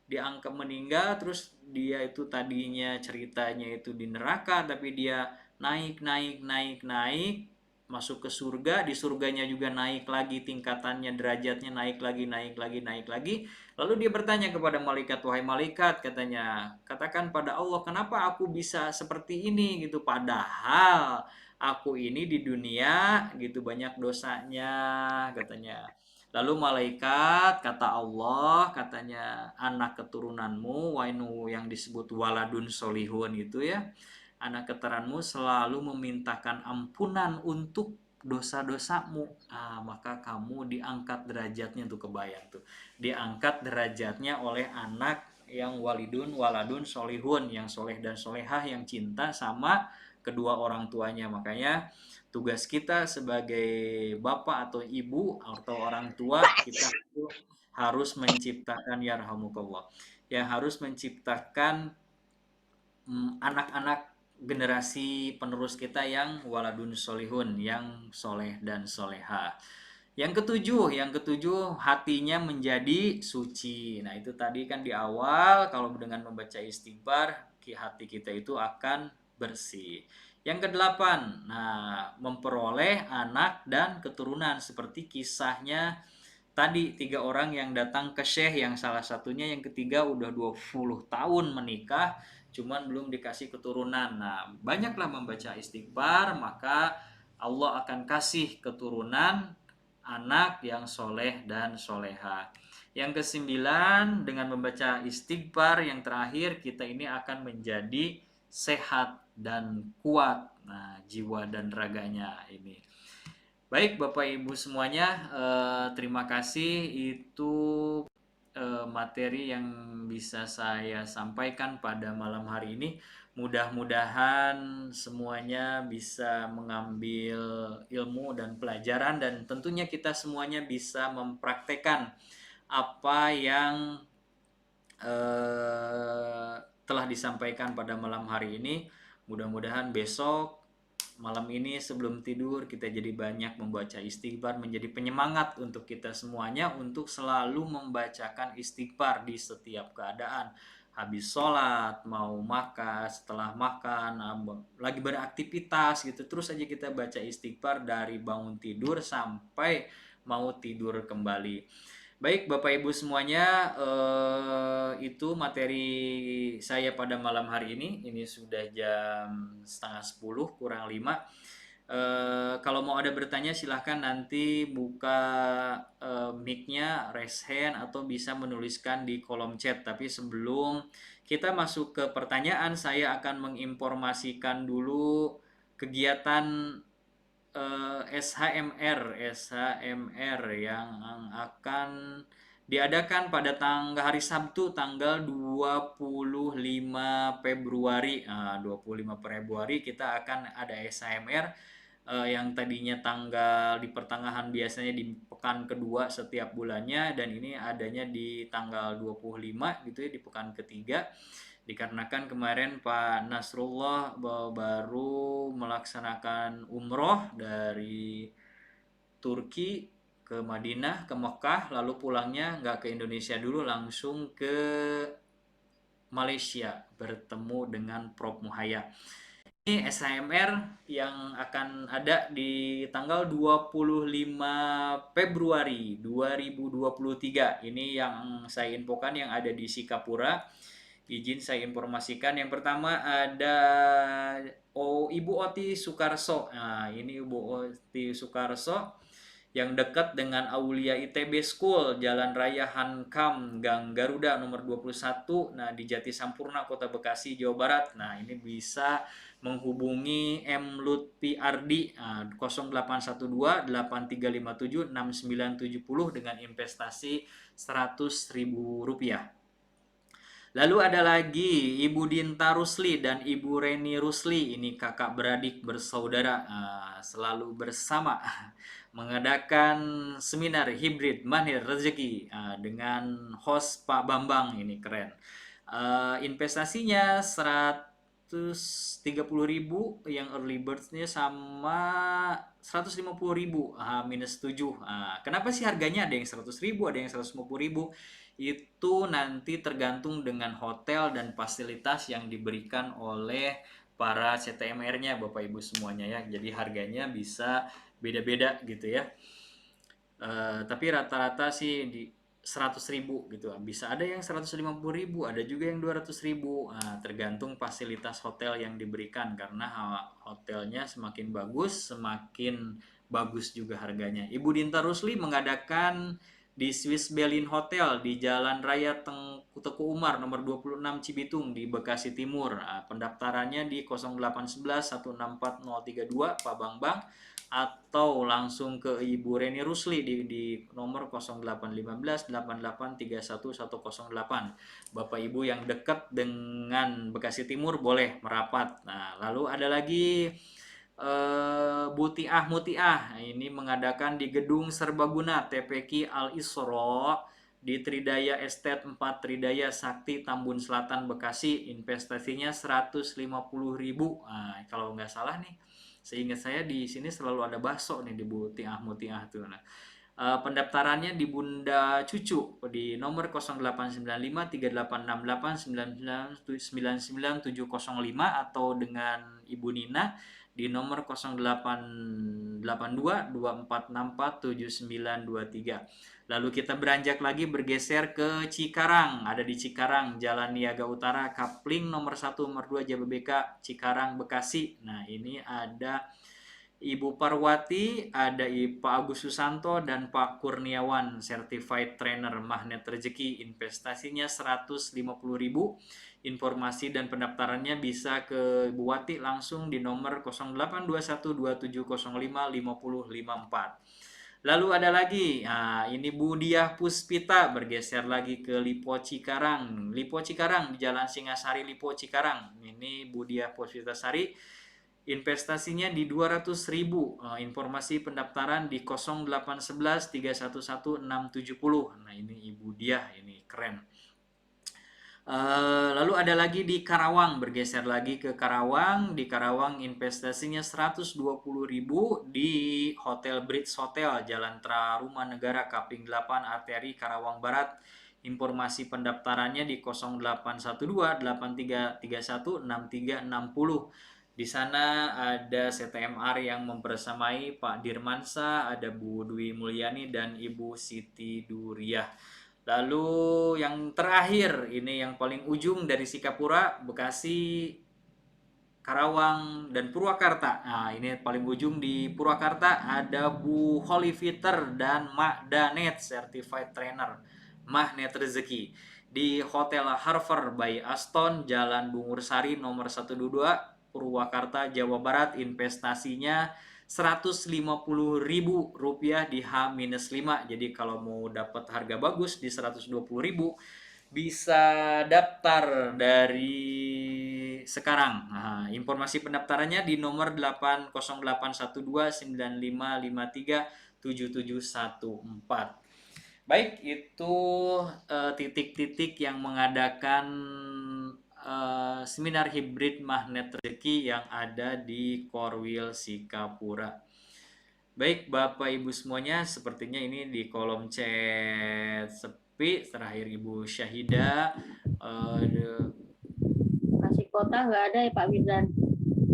Speaker 3: diangkat meninggal, terus dia itu tadinya ceritanya itu di neraka, tapi dia naik, masuk ke surga, di surganya juga naik lagi tingkatannya, derajatnya naik lagi. Lalu dia bertanya kepada malaikat, wahai malaikat, katanya, katakan pada Allah, kenapa aku bisa seperti ini gitu, padahal aku ini di dunia gitu banyak dosanya, katanya. Lalu malaikat kata Allah, katanya, anak keturunanmu, wainu yang disebut waladun solihun gitu ya, anak keturunanmu selalu memintakan ampunan untuk dosa-dosamu, maka kamu diangkat derajatnya tuh, kebayang tuh, diangkat derajatnya oleh anak yang waladun solihun, yang soleh dan solehah, yang cinta sama kedua orang tuanya. Makanya tugas kita sebagai bapak atau ibu atau orang tua, kita itu harus menciptakan, yarhamukallah, yang harus menciptakan anak-anak generasi penerus kita yang waladun solihun, yang soleh dan soleha. Yang ketujuh, hatinya menjadi suci. Nah, itu tadi kan di awal, kalau dengan membaca istighfar, hati kita itu akan bersih. Yang kedelapan, memperoleh anak dan keturunan, seperti kisahnya tadi 3 orang yang datang ke Syekh, yang salah satunya yang ketiga udah 20 tahun menikah, cuman belum dikasih keturunan. Nah, banyaklah membaca istighfar, maka Allah akan kasih keturunan, anak yang soleh dan soleha. Yang kesembilan, dengan membaca istighfar yang terakhir, kita ini akan menjadi sehat dan kuat, jiwa dan raganya ini. Baik Bapak Ibu semuanya, terima kasih. Itu materi yang bisa saya sampaikan pada malam hari ini. Mudah-mudahan semuanya bisa mengambil ilmu dan pelajaran, dan tentunya kita semuanya bisa mempraktekkan apa yang telah disampaikan pada malam hari ini. Mudah-mudahan besok malam ini sebelum tidur kita jadi banyak membaca istighfar, menjadi penyemangat untuk kita semuanya untuk selalu membacakan istighfar di setiap keadaan. Habis sholat, mau makan, setelah makan, lagi beraktivitas gitu, terus aja kita baca istighfar dari bangun tidur sampai mau tidur kembali. Baik Bapak Ibu semuanya, itu materi saya pada malam hari ini. Ini sudah jam 9:30 kurang 5. Kalau mau ada bertanya silahkan nanti buka mic-nya, raise hand atau bisa menuliskan di kolom chat. Tapi sebelum kita masuk ke pertanyaan, saya akan menginformasikan dulu kegiatan SHMR yang akan diadakan pada hari Sabtu tanggal 25 Februari. 25 Februari kita akan ada SHMR yang tadinya tanggal di pertengahan, biasanya di pekan kedua setiap bulannya, dan ini adanya di tanggal 25 gitu ya, di pekan ketiga, dikarenakan kemarin Pak Nasrullah baru melaksanakan umroh dari Turki ke Madinah, ke Mekah, lalu pulangnya nggak ke Indonesia dulu, langsung ke Malaysia bertemu dengan Prof. Muhaya. Ini SHMR yang akan ada di tanggal 25 Februari 2023. Ini yang saya infokan yang ada di Sikapura. Izin saya informasikan, yang pertama ada Ibu Oti Sukarso. Nah, ini Ibu Oti Sukarso yang dekat dengan Aulia ITB School, Jalan Raya Hankam, Gang Garuda nomor 21, nah di Jati Sampurna, Kota Bekasi, Jawa Barat. Nah, ini bisa menghubungi M. Lutfi Ardi 0812 8357 6970 dengan investasi Rp100.000. Lalu ada lagi Ibu Dinta Rusli dan Ibu Reni Rusli, ini kakak beradik bersaudara, selalu bersama mengadakan seminar hibrid Mahir Rezeki dengan host Pak Bambang, ini keren. Investasinya 130.000, yang early bird-nya sama 150.000 minus 7. Kenapa sih harganya ada yang 100.000, ada yang 150.000? Itu nanti tergantung dengan hotel dan fasilitas yang diberikan oleh para CTMR-nya, Bapak Ibu semuanya ya. Jadi harganya bisa beda-beda gitu ya. Tapi rata-rata sih di 100.000 gitu. Bisa ada yang 150.000, ada juga yang 200.000. Tergantung fasilitas hotel yang diberikan, karena hotelnya semakin bagus, semakin bagus juga harganya. Ibu Dinta Rusli mengadakan di Swiss Berlin Hotel di Jalan Raya Teku Umar nomor 26 Cibitung di Bekasi Timur. Pendaftarannya di 0811 164 032 Pak Bambang, atau langsung ke Ibu Reni Rusli di nomor 0815 88 31 108. Bapak Ibu yang dekat dengan Bekasi Timur boleh merapat. Nah, lalu ada lagi Butiah Mutiah, ini mengadakan di Gedung Serbaguna TPQ Al Isra di Tridaya Estate 4 Tridaya Sakti Tambun Selatan Bekasi. Investasinya 150.000. Kalau nggak salah nih, seingat saya di sini selalu ada bakso nih di Butiah Mutiah tuh. Pendaftarannya di Bunda Cucu di nomor 0895 3868 99705 atau dengan Ibu Nina di nomor 0882 2464 7923. Lalu kita beranjak lagi, bergeser ke Cikarang. Ada di Cikarang, Jalan Niaga Utara, Kapling nomor 1 nomor 2 Jababeka, Cikarang, Bekasi. Nah, ini ada Ibu Parwati, ada Pak Agus Susanto dan Pak Kurniawan, Certified Trainer Magnet Rezeki. Investasinya 150.000. Informasi dan pendaftarannya bisa ke Bu Wati langsung di nomor 0821 2705 5054. Lalu ada lagi, ini Bu Diah Puspita, bergeser lagi ke Lipo Cikarang. Lipo Cikarang di Jalan Singasari Lipo Cikarang. Ini Bu Diah Puspita Sari. Investasinya di 200.000. Informasi pendaftaran di 0811 311 670. Nah, ini Ibu Diah, ini keren. Lalu ada lagi di Karawang, bergeser lagi ke Karawang. Di Karawang investasinya 120.000 di Hotel Bridge Hotel, Jalan Traruma Negara, Kaping 8 Arteri, Karawang Barat. Informasi pendaftarannya di 0812 8331 6360. Di sana ada CTMR yang membersamai Pak Dirmansa, ada Bu Dwi Mulyani dan Ibu Siti Duriah. Lalu yang terakhir, ini yang paling ujung dari Sikapura, Bekasi Karawang, dan Purwakarta. Nah, ini paling ujung di Purwakarta ada Bu Holy Fitter dan Mak Danet, Certified Trainer, Magnet Rezeki. Di Hotel Harvard by Aston, Jalan Bungur Sari nomor 122, Purwakarta, Jawa Barat. Investasinya Rp150.000 di H-5. Jadi kalau mau dapat harga bagus di 120.000, bisa daftar dari sekarang. Nah, informasi pendaftarannya di nomor 8081295537714. Baik, itu titik-titik yang mengadakan seminar hibrid Magnet Rezeki yang ada di Korwil Sikapura. Baik, Bapak Ibu semuanya, sepertinya ini di kolom chat sepi. Terakhir Ibu Syahida.
Speaker 5: Bekasi Kota nggak ada ya Pak Firdan?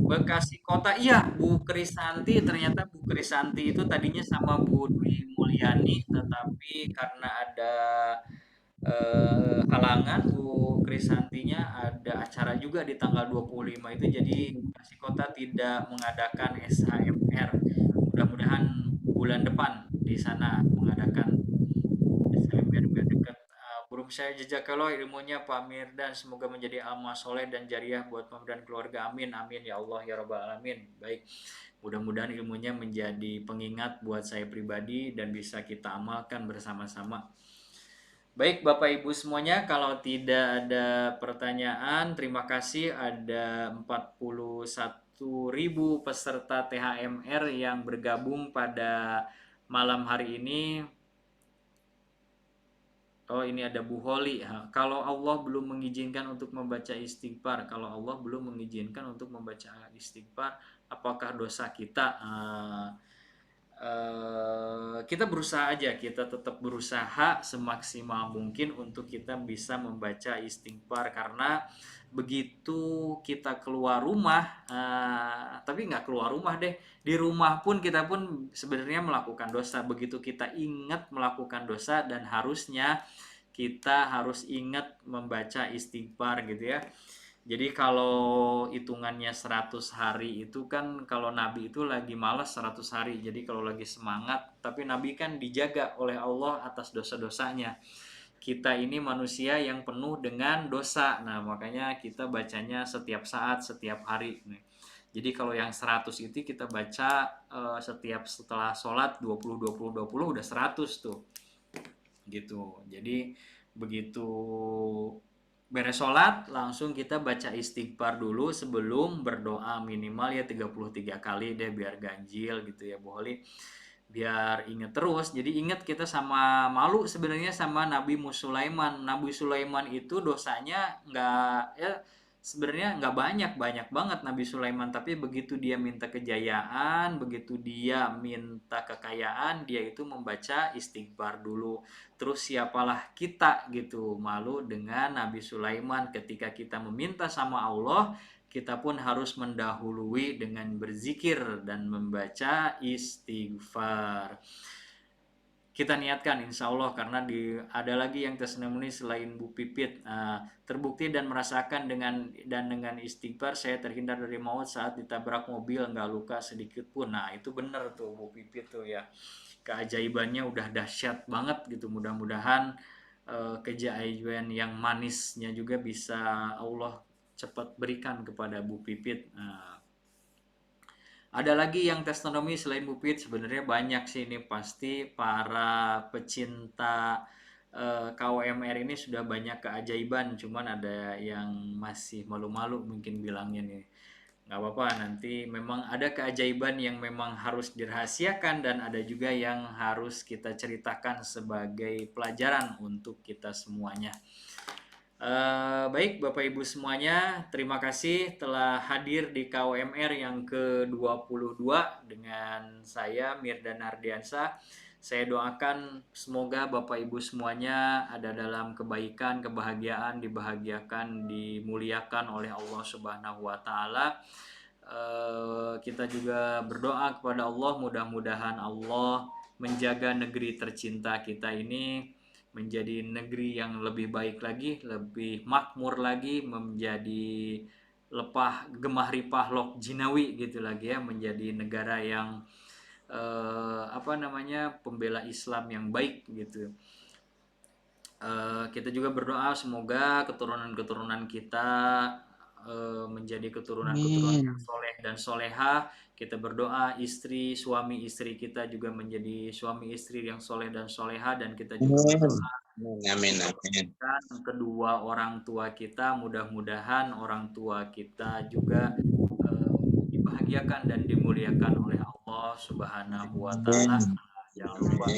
Speaker 3: Bekasi Kota, iya, Bu Krisanti. Ternyata Bu Krisanti itu tadinya sama Bu Dwi Mulyani, tetapi karena ada halangan, Bu Krisantinya ada acara juga di tanggal 25 itu, jadi Bekasi Kota tidak mengadakan SHMR. Mudah-mudahan bulan depan di sana mengadakan SHMR biar dekat. Burung saya jazakallah ilmunya Pak Mirdan, semoga menjadi amal soleh dan jariah buat Pak dan keluarga, amin amin ya Allah ya rabbal alamin. Baik, mudah-mudahan ilmunya menjadi pengingat buat saya pribadi dan bisa kita amalkan bersama-sama. Baik Bapak Ibu semuanya, kalau tidak ada pertanyaan, terima kasih. Ada 41.000 peserta THMR yang bergabung pada malam hari ini. Oh, ini ada Bu Holi. Kalau Allah belum mengizinkan untuk membaca istighfar, apakah dosa kita? Kita berusaha aja, kita tetap berusaha semaksimal mungkin untuk kita bisa membaca istighfar, karena begitu kita keluar rumah, tapi nggak keluar rumah deh, di rumah pun kita pun sebenarnya melakukan dosa. Begitu kita ingat melakukan dosa, dan harusnya kita harus ingat membaca istighfar gitu ya. Jadi kalau hitungannya 100 hari itu kan, kalau Nabi itu lagi malas 100 hari. Jadi kalau lagi semangat, tapi Nabi kan dijaga oleh Allah atas dosa-dosanya. Kita ini manusia yang penuh dengan dosa. Nah, makanya kita bacanya setiap saat, setiap hari. Jadi kalau yang 100 itu kita baca setiap setelah sholat 20 udah 100 tuh. Gitu. Jadi begitu beres sholat, langsung kita baca istighfar dulu sebelum berdoa, minimal ya 33 kali deh, biar ganjil gitu ya Bu Holi, biar inget terus. Jadi ingat kita sama malu sebenarnya sama Nabi Sulaiman. Nabi Sulaiman itu dosanya nggak, ya sebenarnya nggak banyak banget Nabi Sulaiman, tapi begitu dia minta kejayaan, begitu dia minta kekayaan, dia itu membaca istighfar dulu. Terus siapalah kita gitu malu dengan Nabi Sulaiman. Ketika kita meminta sama Allah, kita pun harus mendahului dengan berzikir dan membaca istighfar. Kita niatkan insya Allah, karena ada lagi yang testimoni selain Bu Pipit. Terbukti dan merasakan dengan istighfar saya terhindar dari maut saat ditabrak mobil, nggak luka sedikit pun. Nah itu benar tuh Bu Pipit tuh ya, keajaibannya udah dahsyat banget gitu. Mudah-mudahan keajaiban yang manisnya juga bisa Allah cepat berikan kepada Bu Pipit. Ada lagi yang testimoni selain Bu Pipit, sebenarnya banyak sih, ini pasti para pecinta KWMR ini sudah banyak keajaiban, cuman ada yang masih malu-malu mungkin bilangnya nih. Nggak apa-apa, nanti memang ada keajaiban yang memang harus dirahasiakan, dan ada juga yang harus kita ceritakan sebagai pelajaran untuk kita semuanya. Baik Bapak Ibu semuanya, terima kasih telah hadir di KWMR yang ke-22 dengan saya Mirdan Ardiansa. Saya doakan semoga Bapak Ibu semuanya ada dalam kebaikan, kebahagiaan, dibahagiakan, dimuliakan oleh Allah Subhanahu wa Ta'ala. Kita juga berdoa kepada Allah, mudah-mudahan Allah menjaga negeri tercinta kita ini menjadi negeri yang lebih baik lagi, lebih makmur lagi, menjadi gemah ripah lok jinawi gitu lagi ya, menjadi negara yang pembela Islam yang baik gitu. Kita juga berdoa semoga keturunan-keturunan kita menjadi keturunan-keturunan yang soleh dan soleha. Kita berdoa suami istri kita juga menjadi suami istri yang soleh dan soleha, dan kita juga berdoa
Speaker 2: Amin.
Speaker 3: kedua orang tua kita, mudah-mudahan orang tua kita juga dibahagiakan dan dimuliakan oleh Allah Subhanahu wa Ta'ala. Jangan lupa.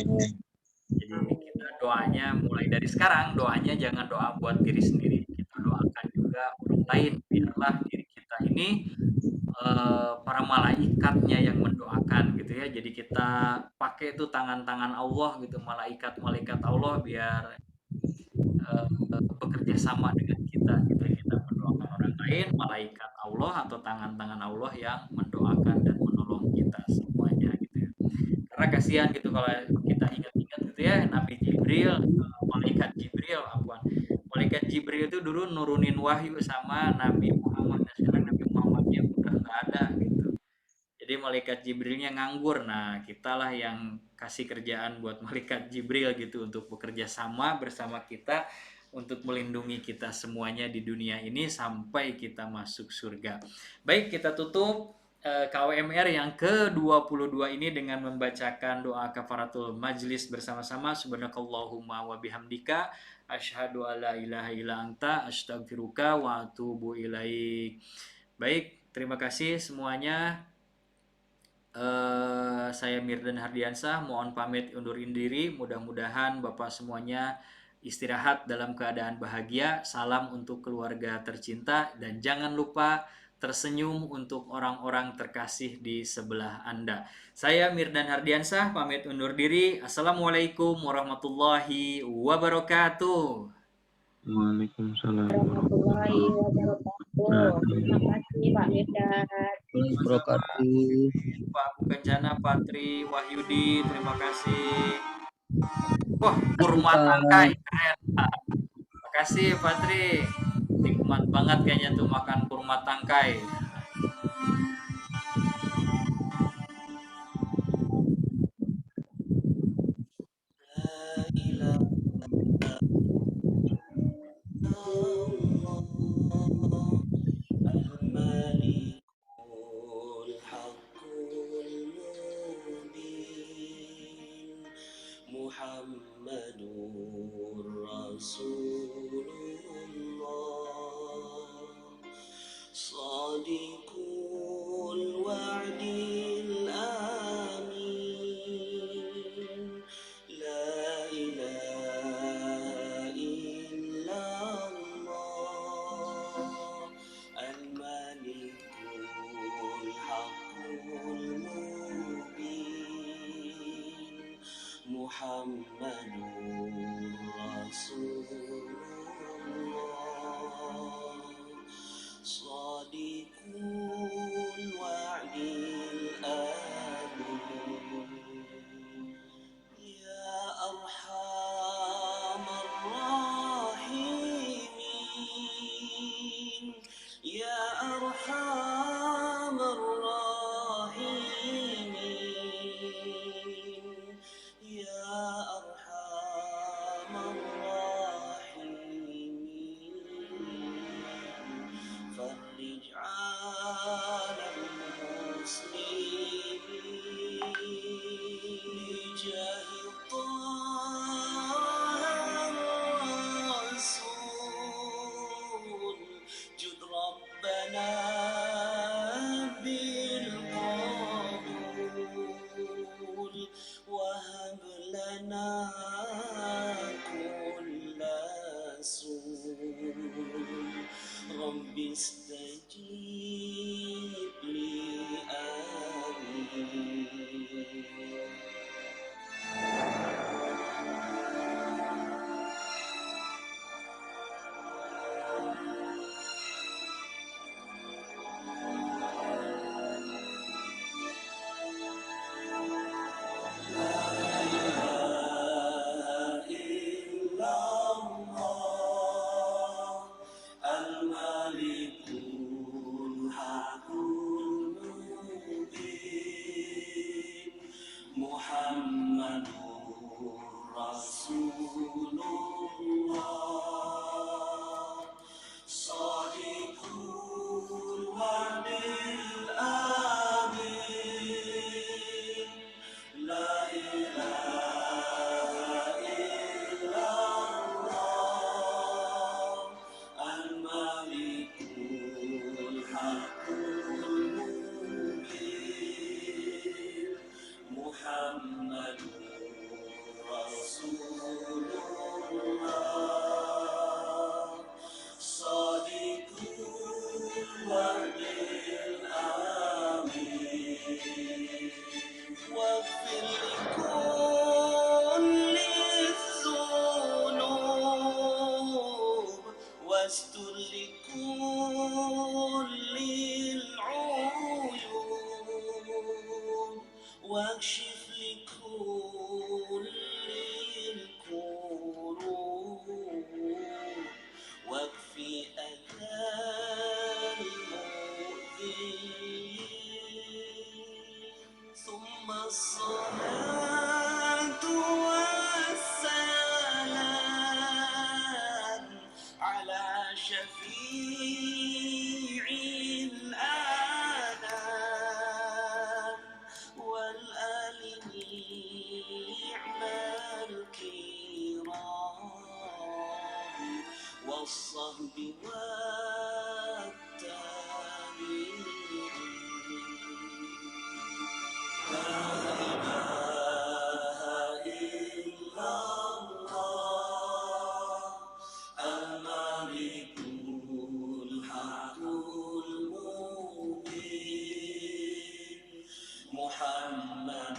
Speaker 3: Jadi kita doanya mulai dari sekarang, doanya jangan doa buat diri sendiri, kita doakan juga orang lain, biarlah diri kita ini para malaikatnya yang mendoakan gitu ya. Jadi kita pakai itu tangan-tangan Allah gitu, malaikat-malaikat Allah biar bekerja sama dengan kita gitu. Kita mendoakan orang lain, malaikat Allah atau tangan-tangan Allah yang mendoakan dan menolong kita semuanya gitu ya. Karena kasihan gitu kalau kita ingat-ingat gitu ya, malaikat Jibril itu dulu nurunin wahyu sama Nabi Muhammad, dan sekarang Nabi Muhammadnya udah nggak ada gitu. Jadi malaikat Jibrilnya nganggur. Nah, kitalah yang kasih kerjaan buat malaikat Jibril gitu untuk bekerja sama bersama kita untuk melindungi kita semuanya di dunia ini sampai kita masuk surga. Baik, kita tutup KWMR yang ke-22 ini dengan membacakan doa kafaratul majlis bersama-sama. Subhanakallahumma wa bihamdika asyhadu alla ilaha illa anta astaghfiruka wa atubu ilaik. Baik, terima kasih semuanya. Saya Mirdan Hardiansah, mohon pamit undurin diri. Mudah-mudahan Bapak semuanya istirahat dalam keadaan bahagia. Salam untuk keluarga tercinta, dan jangan lupa tersenyum untuk orang-orang terkasih di sebelah Anda. Saya Mirdan Hardiansah, pamit undur diri. Assalamualaikum warahmatullahi wabarakatuh.
Speaker 2: Waalaikumsalam
Speaker 5: warahmatullahi wabarakatuh. Terima kasih Pak Mirdan.
Speaker 2: wabarakatuh.
Speaker 3: Pak Kencana, Patri, Wahyudi, terima kasih. Wah, kurma tangkai keren. Terima kasih Patri. Nikmat banget kayaknya tuh makan kurma tangkai.
Speaker 1: لا إله إلا الله الملك الحق المبين محمد رسول الله صادق الوعد الآمين لا إله إلا الله الملك الحق المبين محمد رسول الله صادق الوعد الآمين يا أرحم الراحمين يا أرحم الراحمين يا أرحم الراحمين فرج على المسلمين بجاه طه الرسول جد ربنا بالقبول وهب لنا كل سول رب استجيب لي إلا الله الملك واستر لكل العيون واكشف لكل الكروب واكفي أذى المؤذين ثم الصلاة والسلام على شفيع الآنام والآل النعم الكرام والصحب والتابعين. لا إله إلا الله الملك الحق المبين محمد